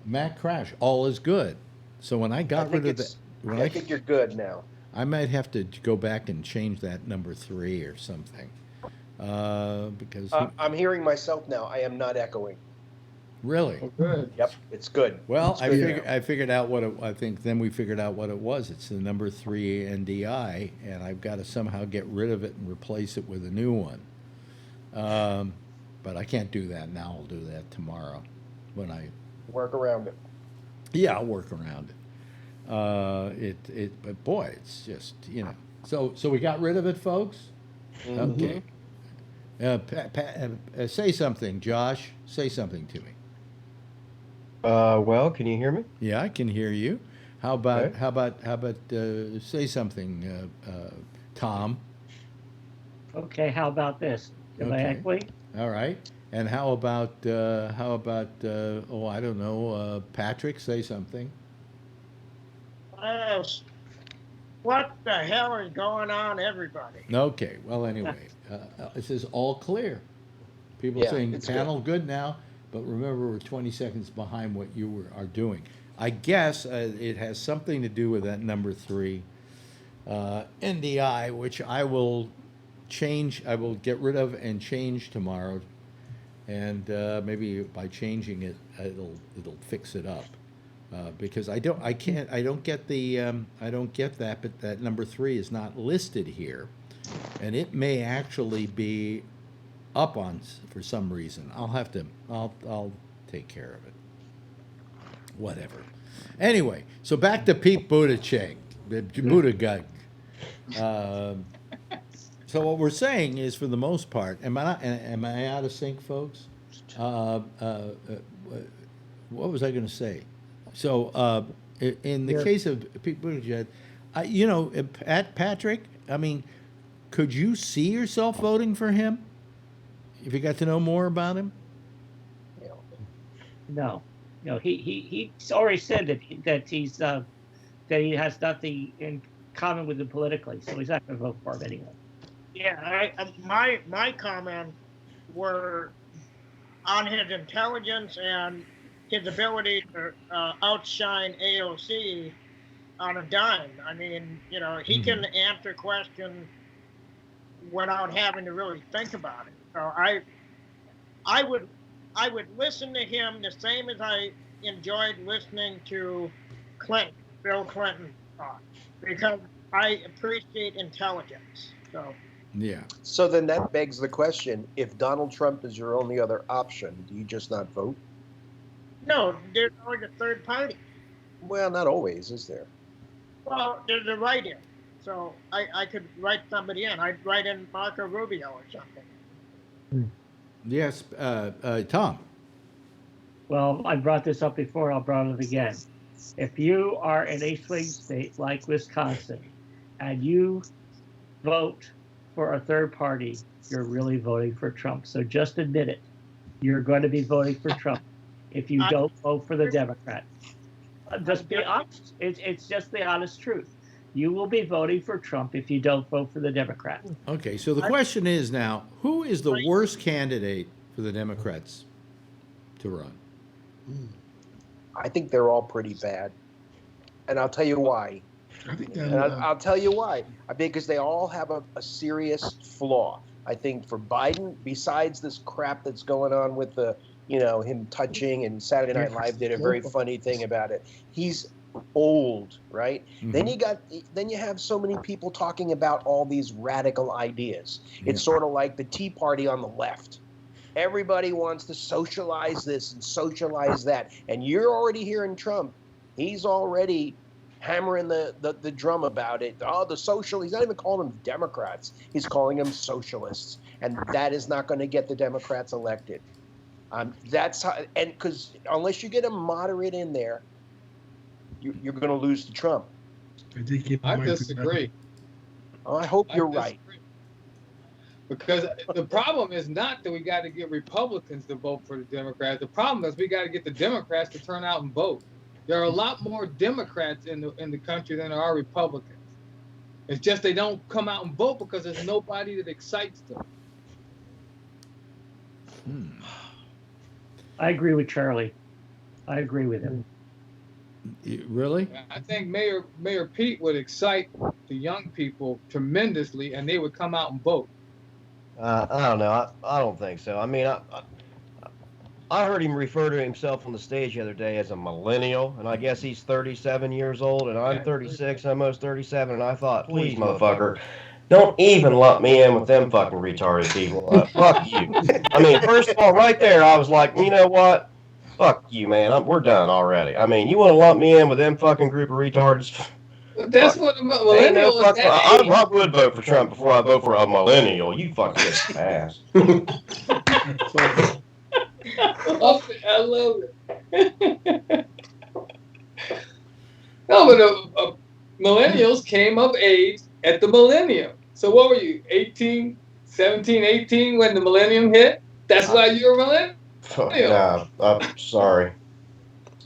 Mac Crash, all is good. So when I got rid of that, I think you're good now. I might have to go back and change that number 3 or something. Because I'm hearing myself now. I am not echoing. Really? Oh, good. Yep, it's good. Well, it's good. I figured out what I think. Then we figured out what it was. It's the number 3 NDI, and I've got to somehow get rid of it and replace it with a new one. But I can't do that now. I'll do that tomorrow. when I work around it. Yeah, I'll work around it. But boy, it's just So we got rid of it, folks. Okay. Say something, Josh. Say something to me. Well, can you hear me? Yeah, I can hear you. How about say something, Tom? Okay, how about this? Am I echoing? All right. And how about I don't know, Patrick? Say something. What the hell is going on, everybody? Okay. Well, anyway, this is all clear. People saying panel good now, but remember we're 20 seconds behind what you are doing. I guess it has something to do with that number 3 NDI, which I will change. I will get rid of and change tomorrow, and maybe by changing it, it'll fix it up. Because I don't get that, but that number 3 is not listed here, and it may actually be up on for some reason. I'll take care of it. Whatever. Anyway, so back to Pete Buttigieg. So what we're saying is, for the most part, am I out of sync, folks? What was I going to say? So in the case of Pete Buttigieg, Patrick, I mean, could you see yourself voting for him if you got to know more about him? No, he's already said that he has nothing in common with him politically, so he's not going to vote for him anyway. Yeah, my comments were on his intelligence and his ability to outshine AOC on a dime. I mean, he can answer questions without having to really think about it. So I would listen to him the same as I enjoyed listening to Bill Clinton talk, because I appreciate intelligence. So. Yeah. So then that begs the question: if Donald Trump is your only other option, do you just not vote? No, there's always a third party. Well, not always, is there? Well, there's a write-in. So I could write somebody in. I'd write in Marco Rubio or something. Yes, Tom. Well, I brought this up before. I'll bring it up again. If you are in a swing state like Wisconsin and you vote for a third party, you're really voting for Trump. So just admit it. You're going to be voting for Trump if you don't vote for the Democrat. Just be honest. It's just the honest truth. You will be voting for Trump if you don't vote for the Democrat. Okay, so the question is now, who is the worst candidate for the Democrats to run? I think they're all pretty bad. And I'll tell you why. I'll tell you why. Because they all have a serious flaw. I think for Biden, besides this crap that's going on with him touching, and Saturday Night Live did a very funny thing about it. He's old, right? Mm-hmm. Then you have so many people talking about all these radical ideas. Yeah. It's sort of like the Tea Party on the left. Everybody wants to socialize this and socialize that. And you're already hearing Trump. He's already hammering the drum about it. Oh, the social. He's not even calling them Democrats. He's calling them socialists. And that is not going to get the Democrats elected. That's how, and because unless you get a moderate in there, you're going to lose to Trump. I disagree. Oh, I hope you're right. Because the problem is not that we got to get Republicans to vote for the Democrats. The problem is we got to get the Democrats to turn out and vote. There are a lot more Democrats in the country than there are Republicans. It's just they don't come out and vote because there's nobody that excites them. I agree with Charlie. I agree with him. Really? I think Mayor Pete would excite the young people tremendously, and they would come out and vote. I don't know. I don't think so. I mean, I heard him refer to himself on the stage the other day as a millennial, and I guess he's 37 years old, and I'm 36, almost 37, and I thought, please, motherfucker, don't even lump me in with them fucking retarded people. Fuck you. I mean, first of all, right there, I was like, you know what? fuck you, man. We're done already. I mean, you want to lump me in with them fucking group of retards? That's what the millennial is. I would vote for Trump before I vote for a millennial. You fucking ass. I love it. No, but millennials came of age at the millennium. So what were you, 18, 17, 18 when the millennium hit? That's why you're a millennial? Nah, I'm sorry.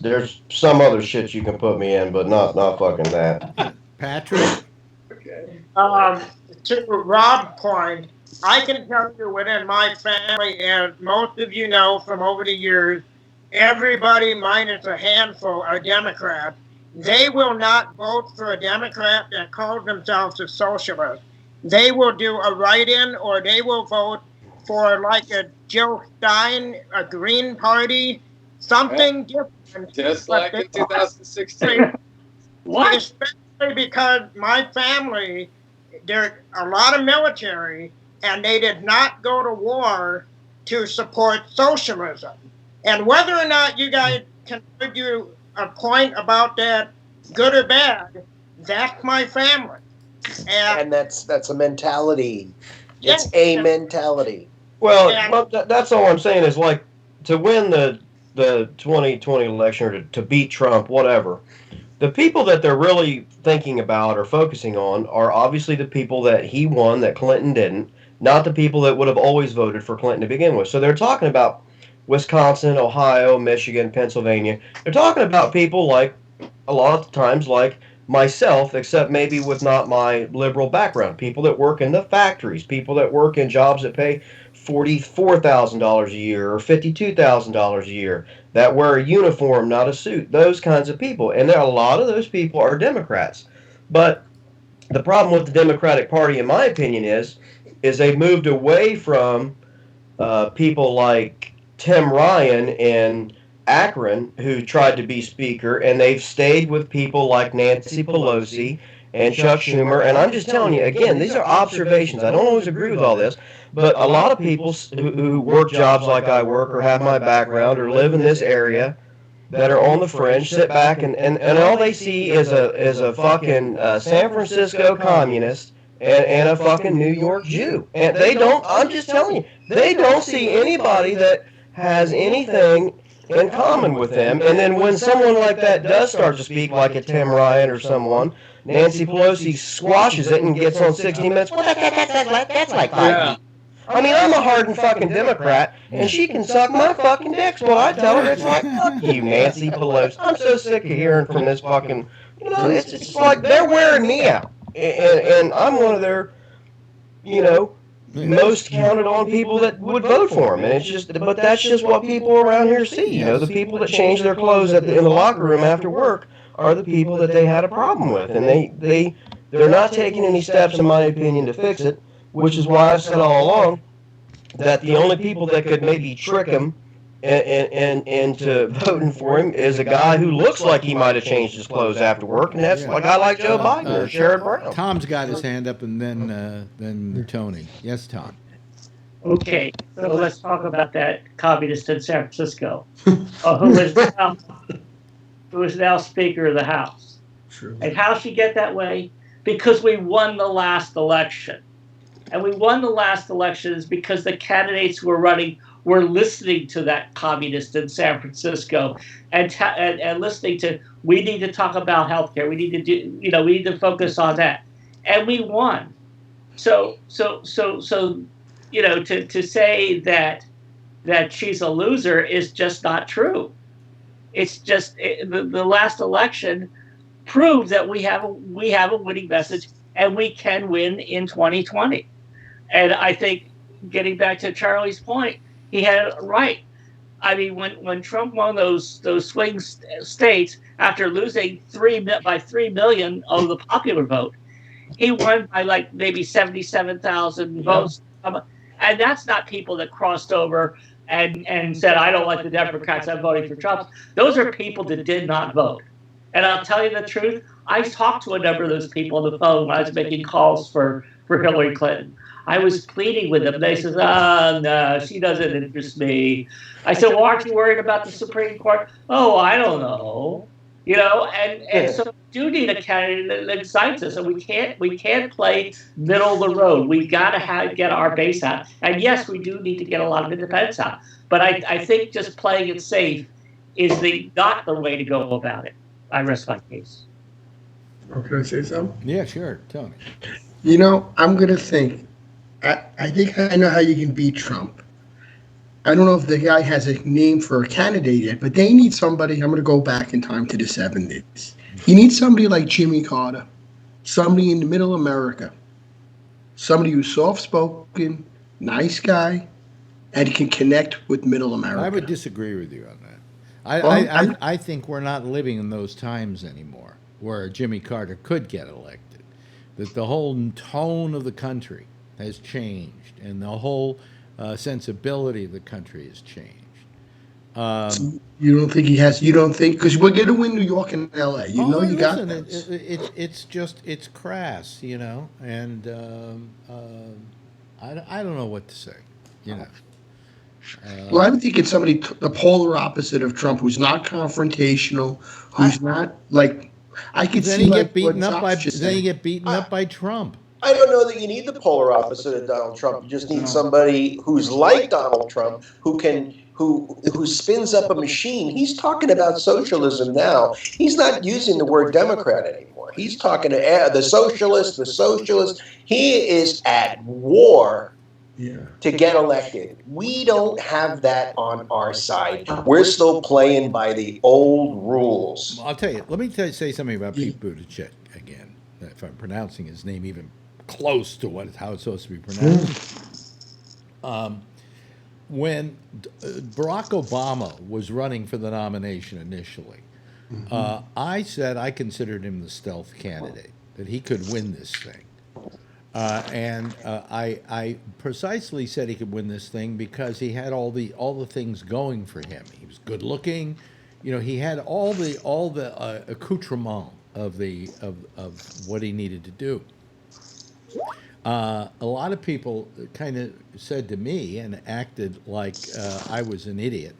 There's some other shit you can put me in, but not fucking that. Patrick? Okay. To Rob's point, I can tell you within my family, and most of you know from over the years, everybody minus a handful are Democrats. They will not vote for a Democrat that calls themselves a socialist. They will do a write-in, or they will vote for like a Joe Stein, a Green Party, something different. Just like in 2016. What? Especially because my family, there's a lot of military, and they did not go to war to support socialism. And whether or not you guys can argue a point about that, good or bad, that's my family. And that's a mentality. It's a mentality. Well, that's all I'm saying is, like, to win the 2020 election, or to beat Trump, whatever, the people that they're really thinking about or focusing on are obviously the people that he won that Clinton didn't, not the people that would have always voted for Clinton to begin with. So they're talking about Wisconsin, Ohio, Michigan, Pennsylvania. They're talking about people like, a lot of times, like myself, except maybe with not my liberal background. People that work in the factories, people that work in jobs that pay $44,000 a year or $52,000 a year, that wear a uniform, not a suit, those kinds of people. And a lot of those people are Democrats. But the problem with the Democratic Party, in my opinion, is they've moved away from people like Tim Ryan in Akron, who tried to be speaker, and they've stayed with people like Nancy Pelosi and Chuck Schumer. And I'm just telling you, again, these are observations. I don't always agree with all this, but a lot of people who work jobs like I work, or have my background, or live in this area, that are on the fringe, sit back and all they see is a fucking San Francisco communist and a fucking New York Jew. And they don't, I'm just telling you, they don't see anybody that has anything in common with them. And then when someone like that does start to speak, like a Tim Ryan or someone, Nancy Pelosi squashes it and gets on 60 Minutes. Well, that's like 5 feet. I mean, I'm a hardened fucking Democrat, and she can suck my fucking dicks. Well, I tell her, it's like, fuck you, Nancy Pelosi. I'm so sick of hearing from this fucking, it's like they're wearing me out. And I'm one of their, most counted on people that would vote for him. And it's just, but that's just what people around here see. The people that change their clothes in the locker room after work are the people that they had a problem with. And they're not taking any steps, in my opinion, to fix it, which is why I've said all along that the only people that could maybe trick him into voting for him is a guy who looks like he might have changed his clothes after work, and that's a guy like Joe Biden or Sherrod Brown. Tom's got his hand up, and then Tony. Yes, Tom. Okay, so let's talk about that communist in San Francisco, who is now Speaker of the House. True. And how did she get that way? Because we won the last election. And we won the last elections because the candidates who were running were listening to that communist in San Francisco and listening to, we need to talk about healthcare. We need to do, we need to focus on that. And we won. So to say that she's a loser is just not true. It's just the last election proved that we have a winning message, and we can win in 2020. And I think, getting back to Charlie's point, he had it right. I mean, when Trump won those swing states after losing by 3 million of the popular vote, he won by like maybe 77,000 votes. And that's not people that crossed over and said, I don't like the Democrats, I'm voting for Trump. Those are people that did not vote. And I'll tell you the truth, I talked to a number of those people on the phone when I was making calls for Hillary Clinton. I was pleading with them. They says, "Oh no, she doesn't interest me." I said, "Well, aren't you worried about the Supreme Court?" "Oh, I don't know." And so we do need a candidate that excites us, and we can't play middle of the road. We got to get our base out, and yes, we do need to get a lot of independents out. But I think just playing it safe is not the way to go about it. I rest my case. Or can I say something? Yeah, sure. Tell me. I'm going to think. I think I know how you can beat Trump. I don't know if the guy has a name for a candidate yet, but they need somebody. I'm going to go back in time to the 70s. You need somebody like Jimmy Carter, somebody in the middle America, somebody who's soft-spoken, nice guy, and can connect with middle America. I would disagree with you on that. I think we're not living in those times anymore where Jimmy Carter could get elected. That the whole tone of the country has changed, and the whole sensibility of the country has changed. You don't think he has? You don't think? Because we're going to win New York and L.A. You got that. It's crass, and I don't know what to say, Well, I would think it's somebody the polar opposite of Trump, who's not confrontational, who's not like. I could then see he like get beaten what up by. Josh just Then said. you get beaten up by Trump. I don't know that you need the polar opposite of Donald Trump. You just need somebody who's like Donald Trump, who spins up a machine. He's talking about socialism now. He's not using the word Democrat anymore. He's talking to the socialist. He is at war to get elected. We don't have that on our side. We're still playing by the old rules. I'll tell you. Let me say something about Pete Buttigieg again. If I'm pronouncing his name even close to how it's supposed to be pronounced. When Barack Obama was running for the nomination initially, I said I considered him the stealth candidate, that he could win this thing. I precisely said he could win this thing because he had all the things going for him. He was good looking, he had all the accoutrement of what he needed to do. A lot of people kind of said to me and acted like I was an idiot,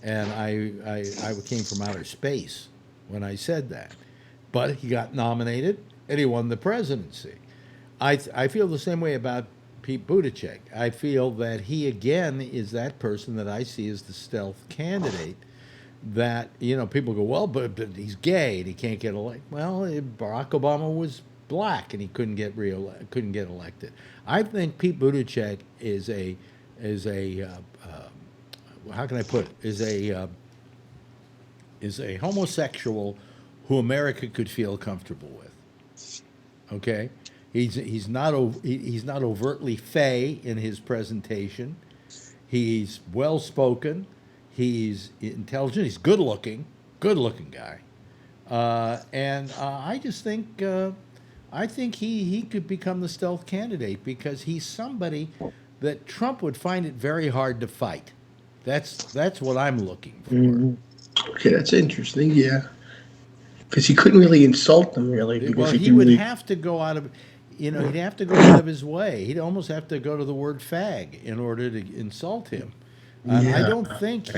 and I came from outer space when I said that. But he got nominated and he won the presidency. I feel the same way about Pete Buttigieg. I feel that he again is that person that I see as the stealth candidate. That people go, well, but he's gay and he can't get elected. Well, Barack Obama was black and he couldn't get elected. I think Pete Buttigieg is a how can I put it? Is a homosexual who America could feel comfortable with. Okay, he's not overtly fey in his presentation. He's well spoken. He's intelligent. He's good looking guy, and I just think he could become the stealth candidate because he's somebody that Trump would find it very hard to fight. That's what I'm looking for. Okay, that's interesting. Yeah, because he couldn't really insult them really. Because Well, he would have to go out of. He'd have to go out of his way. He'd almost have to go to the word fag in order to insult him. I don't think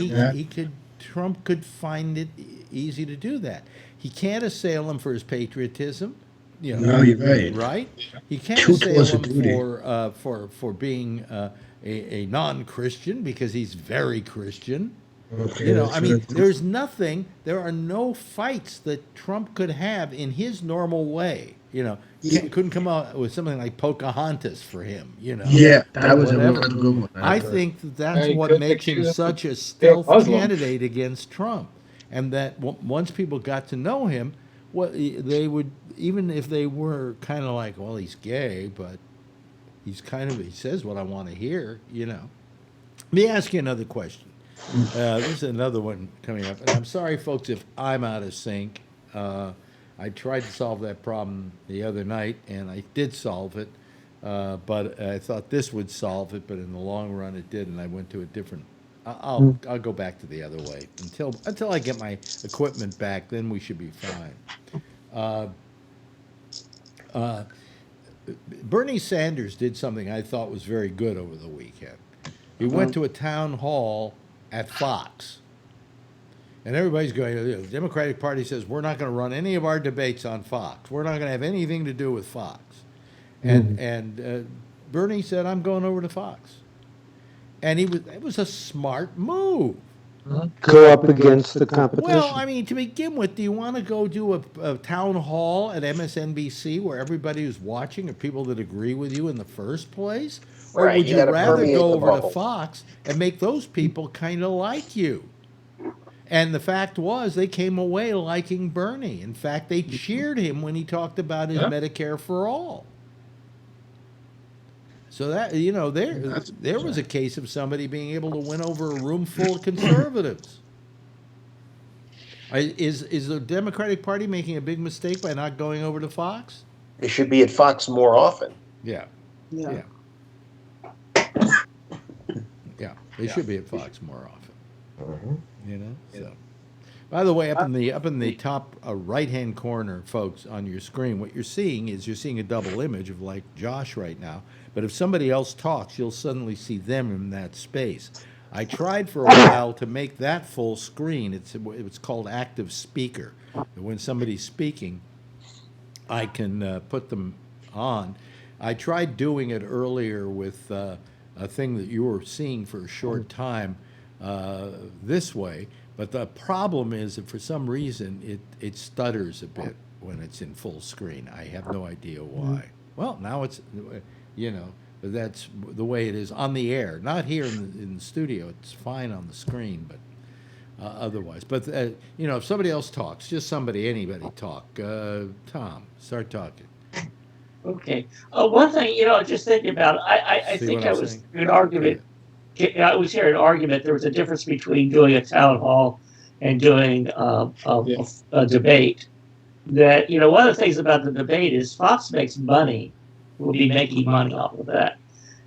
Trump could find it easy to do that. He can't assail him for his patriotism. No, you're right. Right? He can't assail him for being a non-Christian because he's very Christian. Okay, there are no fights that Trump could have in his normal way. He couldn't come out with something like Pocahontas for him. Yeah, that was a good one. I think that's what makes him such a stealth candidate against Trump, and that once people got to know him, they would, even if they were kind of like, well, he's gay, but he says what I want to hear. Let me ask you another question. This is another one coming up, and I'm sorry, folks, if I'm out of sync. I tried to solve that problem the other night, and I did solve it, but I thought this would solve it, but in the long run it didn't. I went to a different. I'll go back to the other way until I get my equipment back. Then we should be fine. Bernie Sanders did something I thought was very good over the weekend. He went to a town hall at Fox. And everybody's going, the Democratic Party says, we're not going to run any of our debates on Fox. We're not going to have anything to do with Fox. And Bernie said, I'm going over to Fox. And it was a smart move. Go up against the competition. Well, I mean, to begin with, do you want to go do a town hall at MSNBC where everybody who's watching are people that agree with you in the first place? Or Right, would you you gotta rather permeate go the over to bubble. Fox and make those people kind of like you? And the fact was, they came away liking Bernie. In fact, they cheered him when he talked about his Medicare for all. So that, you know, there was a case of somebody being able to win over a room full of conservatives. Is the Democratic Party making a big mistake by not going over to Fox? They should be at Fox more often. Yeah. Yeah. Yeah, they should be at Fox more often. You know. So, by the way, up in the top right-hand corner, folks, on your screen, what you're seeing is a double image of like Josh right now. But if somebody else talks, you'll suddenly see them in that space. I tried for a while to make that full screen. It's called active speaker. When somebody's speaking, I can put them on. I tried doing it earlier with a thing that you were seeing for a short time this way, but the problem is that for some reason it stutters a bit when it's in full screen. I have no idea why. Well, now it's, you know, that's the way it is on the air, not here in the studio. It's fine on the screen, but otherwise. But, you know, if somebody else talks, just anybody talk. Tom, start talking. Okay. One thing, you know, just thinking about it, I think I was hearing an argument. I was hearing an argument. There was a difference between doing a town hall and doing a debate. That, you know, one of the things about the debate is Fox makes money, will be making money off of that.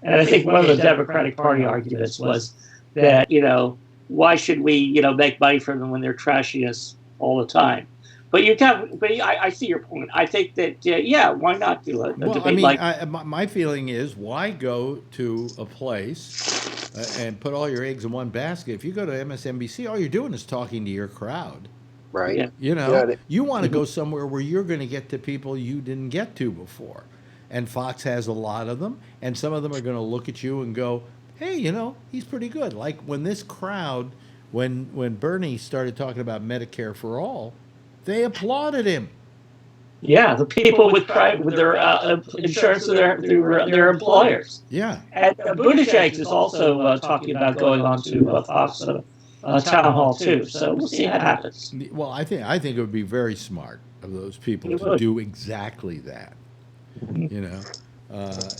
And I think one of the Democratic Party arguments was that, you know, why should we, you know, make money from them when they're trashing us all the time? But I see your point. I think that, yeah, why not do a debate my feeling is, why go to a place and put all your eggs in one basket? If you go to MSNBC, all you're doing is talking to your crowd. Right. Yeah. You know, you want to go somewhere where you're going to get to people you didn't get to before. And Fox has a lot of them, and some of them are going to look at you and go, hey, you know, he's pretty good. Like when this crowd, when Bernie started talking about Medicare for all, they applauded him. Yeah, the people with their insurance through their employers. Yeah. And Buttigieg is also talking about going on to Fox town hall too. So we'll see what happens. Well, I think it would be very smart of those people to do exactly that. You know,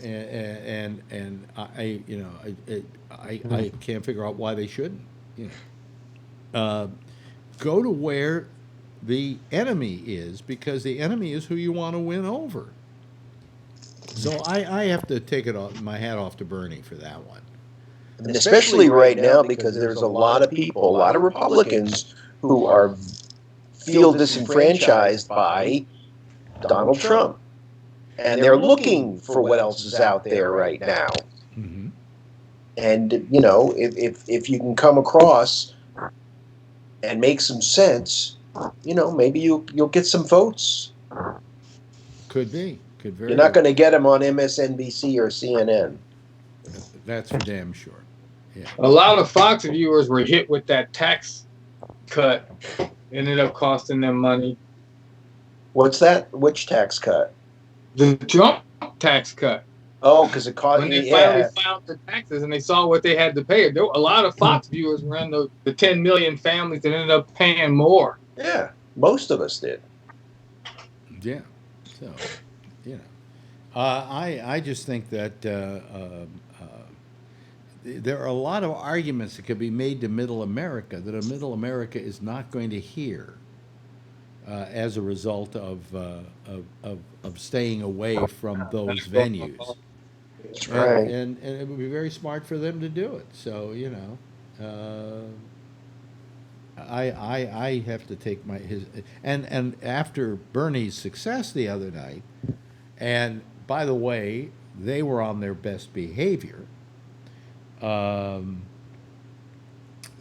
and I you know I can't figure out why they shouldn't. You know, go to where the enemy is, because the enemy is who you want to win over. So I have to take my hat off to Bernie for that one. And especially right now, because there's a lot of people, a lot of Republicans who feel disenfranchised by Donald Trump. And they're looking for what else is out there right now. Mm-hmm. And, you know, if you can come across and make some sense, you know, maybe you'll get some votes. Could be. You're not going to get them on MSNBC or CNN. That's for damn sure. Yeah. A lot of Fox viewers were hit with that tax cut. Ended up costing them money. What's that? Which tax cut? The Trump tax cut. Oh, because it cost. When they finally filed the taxes and they saw what they had to pay, there were a lot of Fox viewers were in the 10 million families that ended up paying more. Yeah, most of us did. Yeah. So, you know, I just think that there are a lot of arguments that could be made to Middle America that a Middle America is not going to hear as a result of staying away from those venues. That's right. And it would be very smart for them to do it. So, you know, I have to take and after Bernie's success the other night, and by the way, they were on their best behavior.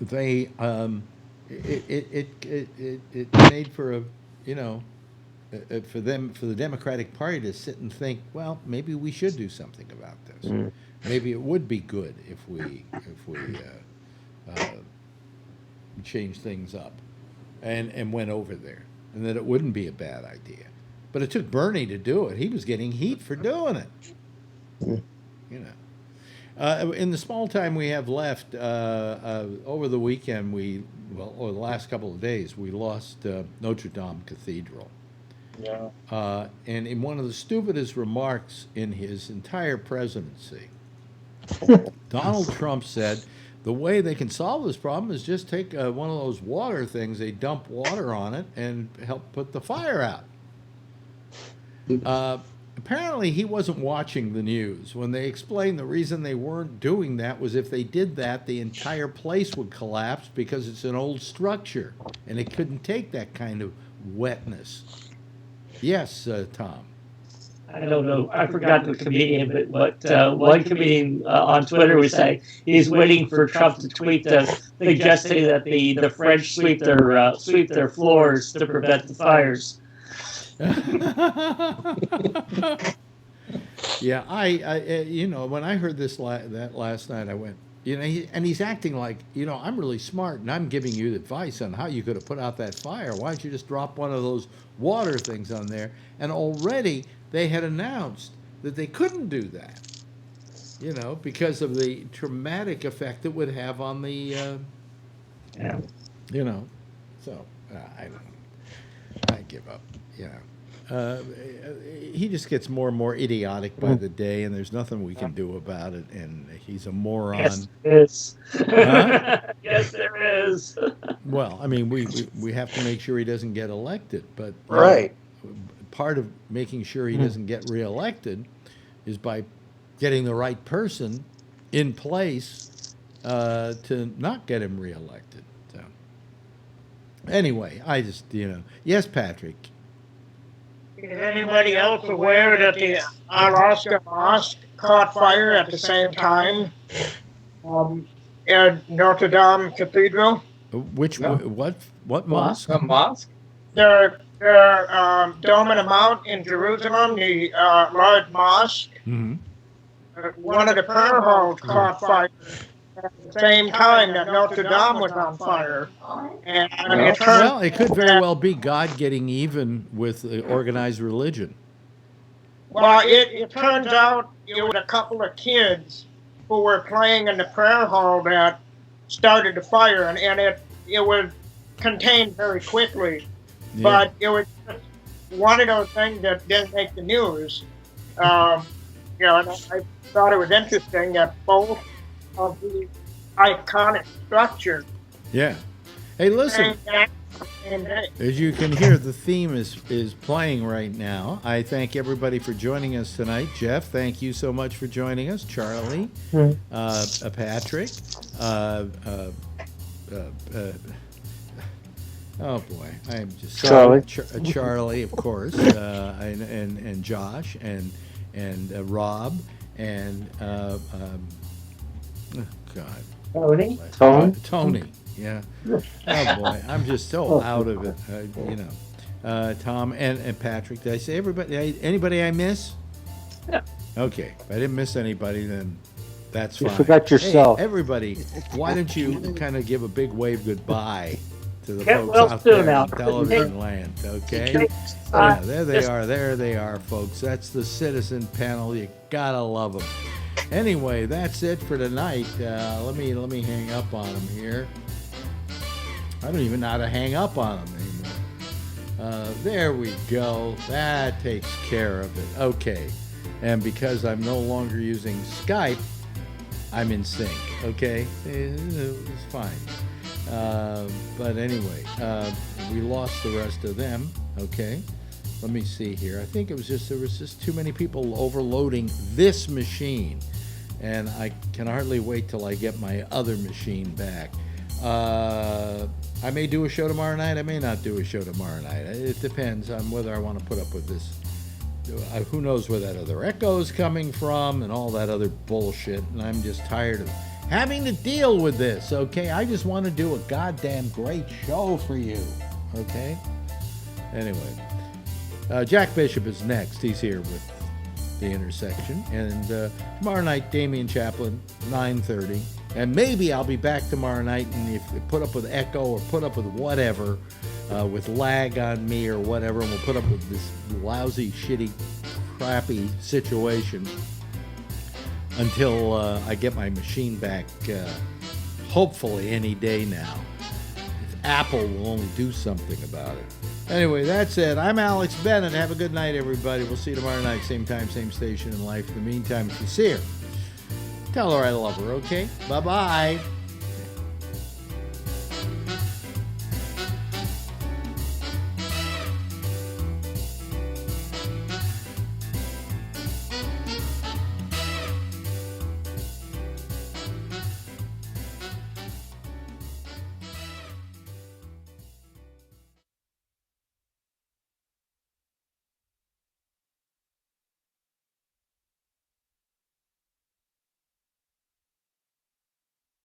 They it made for a, you know, for the Democratic Party to sit and think, well, maybe we should do something about this. Maybe it would be good if we change things up and went over there, and that it wouldn't be a bad idea. But it took Bernie to do it. He was getting heat for doing it. You know. In the small time we have left, over the weekend, or the last couple of days, we lost Notre Dame Cathedral. Yeah. And in one of the stupidest remarks in his entire presidency, Donald Trump said, the way they can solve this problem is just take one of those water things, they dump water on it and help put the fire out. Apparently he wasn't watching the news when they explained the reason they weren't doing that was if they did that, the entire place would collapse because it's an old structure and it couldn't take that kind of wetness. Yes, Tom. I don't know. I forgot the comedian, but one comedian on Twitter was saying he's waiting for Trump to tweet suggesting that the French sweep their floors to prevent the fires. Yeah, I you know, when I heard that last night, I went, you know, he's acting like, you know, I'm really smart and I'm giving you advice on how you could have put out that fire. Why don't you just drop one of those water things on there? And already they had announced that they couldn't do that, you know, because of the traumatic effect it would have on the, you know, so I give up, you know. He just gets more and more idiotic by the day, and there's nothing we can do about it, and he's a moron. Yes, there is. Huh? Yes, there is. Well, I mean, we have to make sure he doesn't get elected, but right. Part of making sure he doesn't get reelected is by getting the right person in place to not get him reelected. So anyway, I just, you know, yes, Patrick. Is anybody else aware that the Alaska Mosque caught fire at the same time at Notre Dame Cathedral? Which what mosque? A mosque? The Dome and the Mount in Jerusalem, the large mosque. Mm-hmm. One of the prayer halls caught fire at the same time that Notre Dame was on fire. And it could very well be God getting even with organized religion. Well, it turns out it was a couple of kids who were playing in the prayer hall that started the fire, and it was contained very quickly. Yeah. But it was just one of those things that didn't make the news. You know, and I thought it was interesting that both of the iconic structures. Yeah. Hey, listen. As you can hear, the theme is playing right now. I thank everybody for joining us tonight. Jeff, thank you so much for joining us. Charlie, Patrick, oh boy, I'm just Charlie. Charlie, of course, and Josh and Rob and oh God, Tony. Yeah. Oh boy, I'm just so out of it. You know, Tom and Patrick. Did I say everybody? Anybody I miss? Yeah. Okay. If I didn't miss anybody, then that's fine. You forgot yourself. Hey, everybody, why don't you kind of give a big wave goodbye to the Get folks well out soon, there Al. in television land? Okay. Yeah, there they are, folks. That's the citizen panel. You gotta love them. Anyway, that's it for tonight. Let me hang up on them here. I don't even know how to hang up on them anymore. There we go. That takes care of it. Okay. And because I'm no longer using Skype, I'm in sync. Okay? It's fine. But anyway, we lost the rest of them. Okay? Let me see here. I think there was just too many people overloading this machine. And I can hardly wait till I get my other machine back. I may do a show tomorrow night. I may not do a show tomorrow night. It depends on whether I want to put up with this who knows where that other echo is coming from and all that other bullshit. And I'm just tired of having to deal with this, okay? I just want to do a goddamn great show for you, okay? Anyway, Jack Bishop is next. He's here with The Intersection. And tomorrow night, Damian Chaplin, 9:30. And maybe I'll be back tomorrow night, and if you put up with echo or put up with whatever, with lag on me or whatever, and we'll put up with this lousy, shitty, crappy situation until I get my machine back, hopefully any day now. If Apple will only do something about it. Anyway, that's it. I'm Alex Bennett. Have a good night, everybody. We'll see you tomorrow night, same time, same station in life. In the meantime, if you see her, tell her I love her, okay? Bye-bye.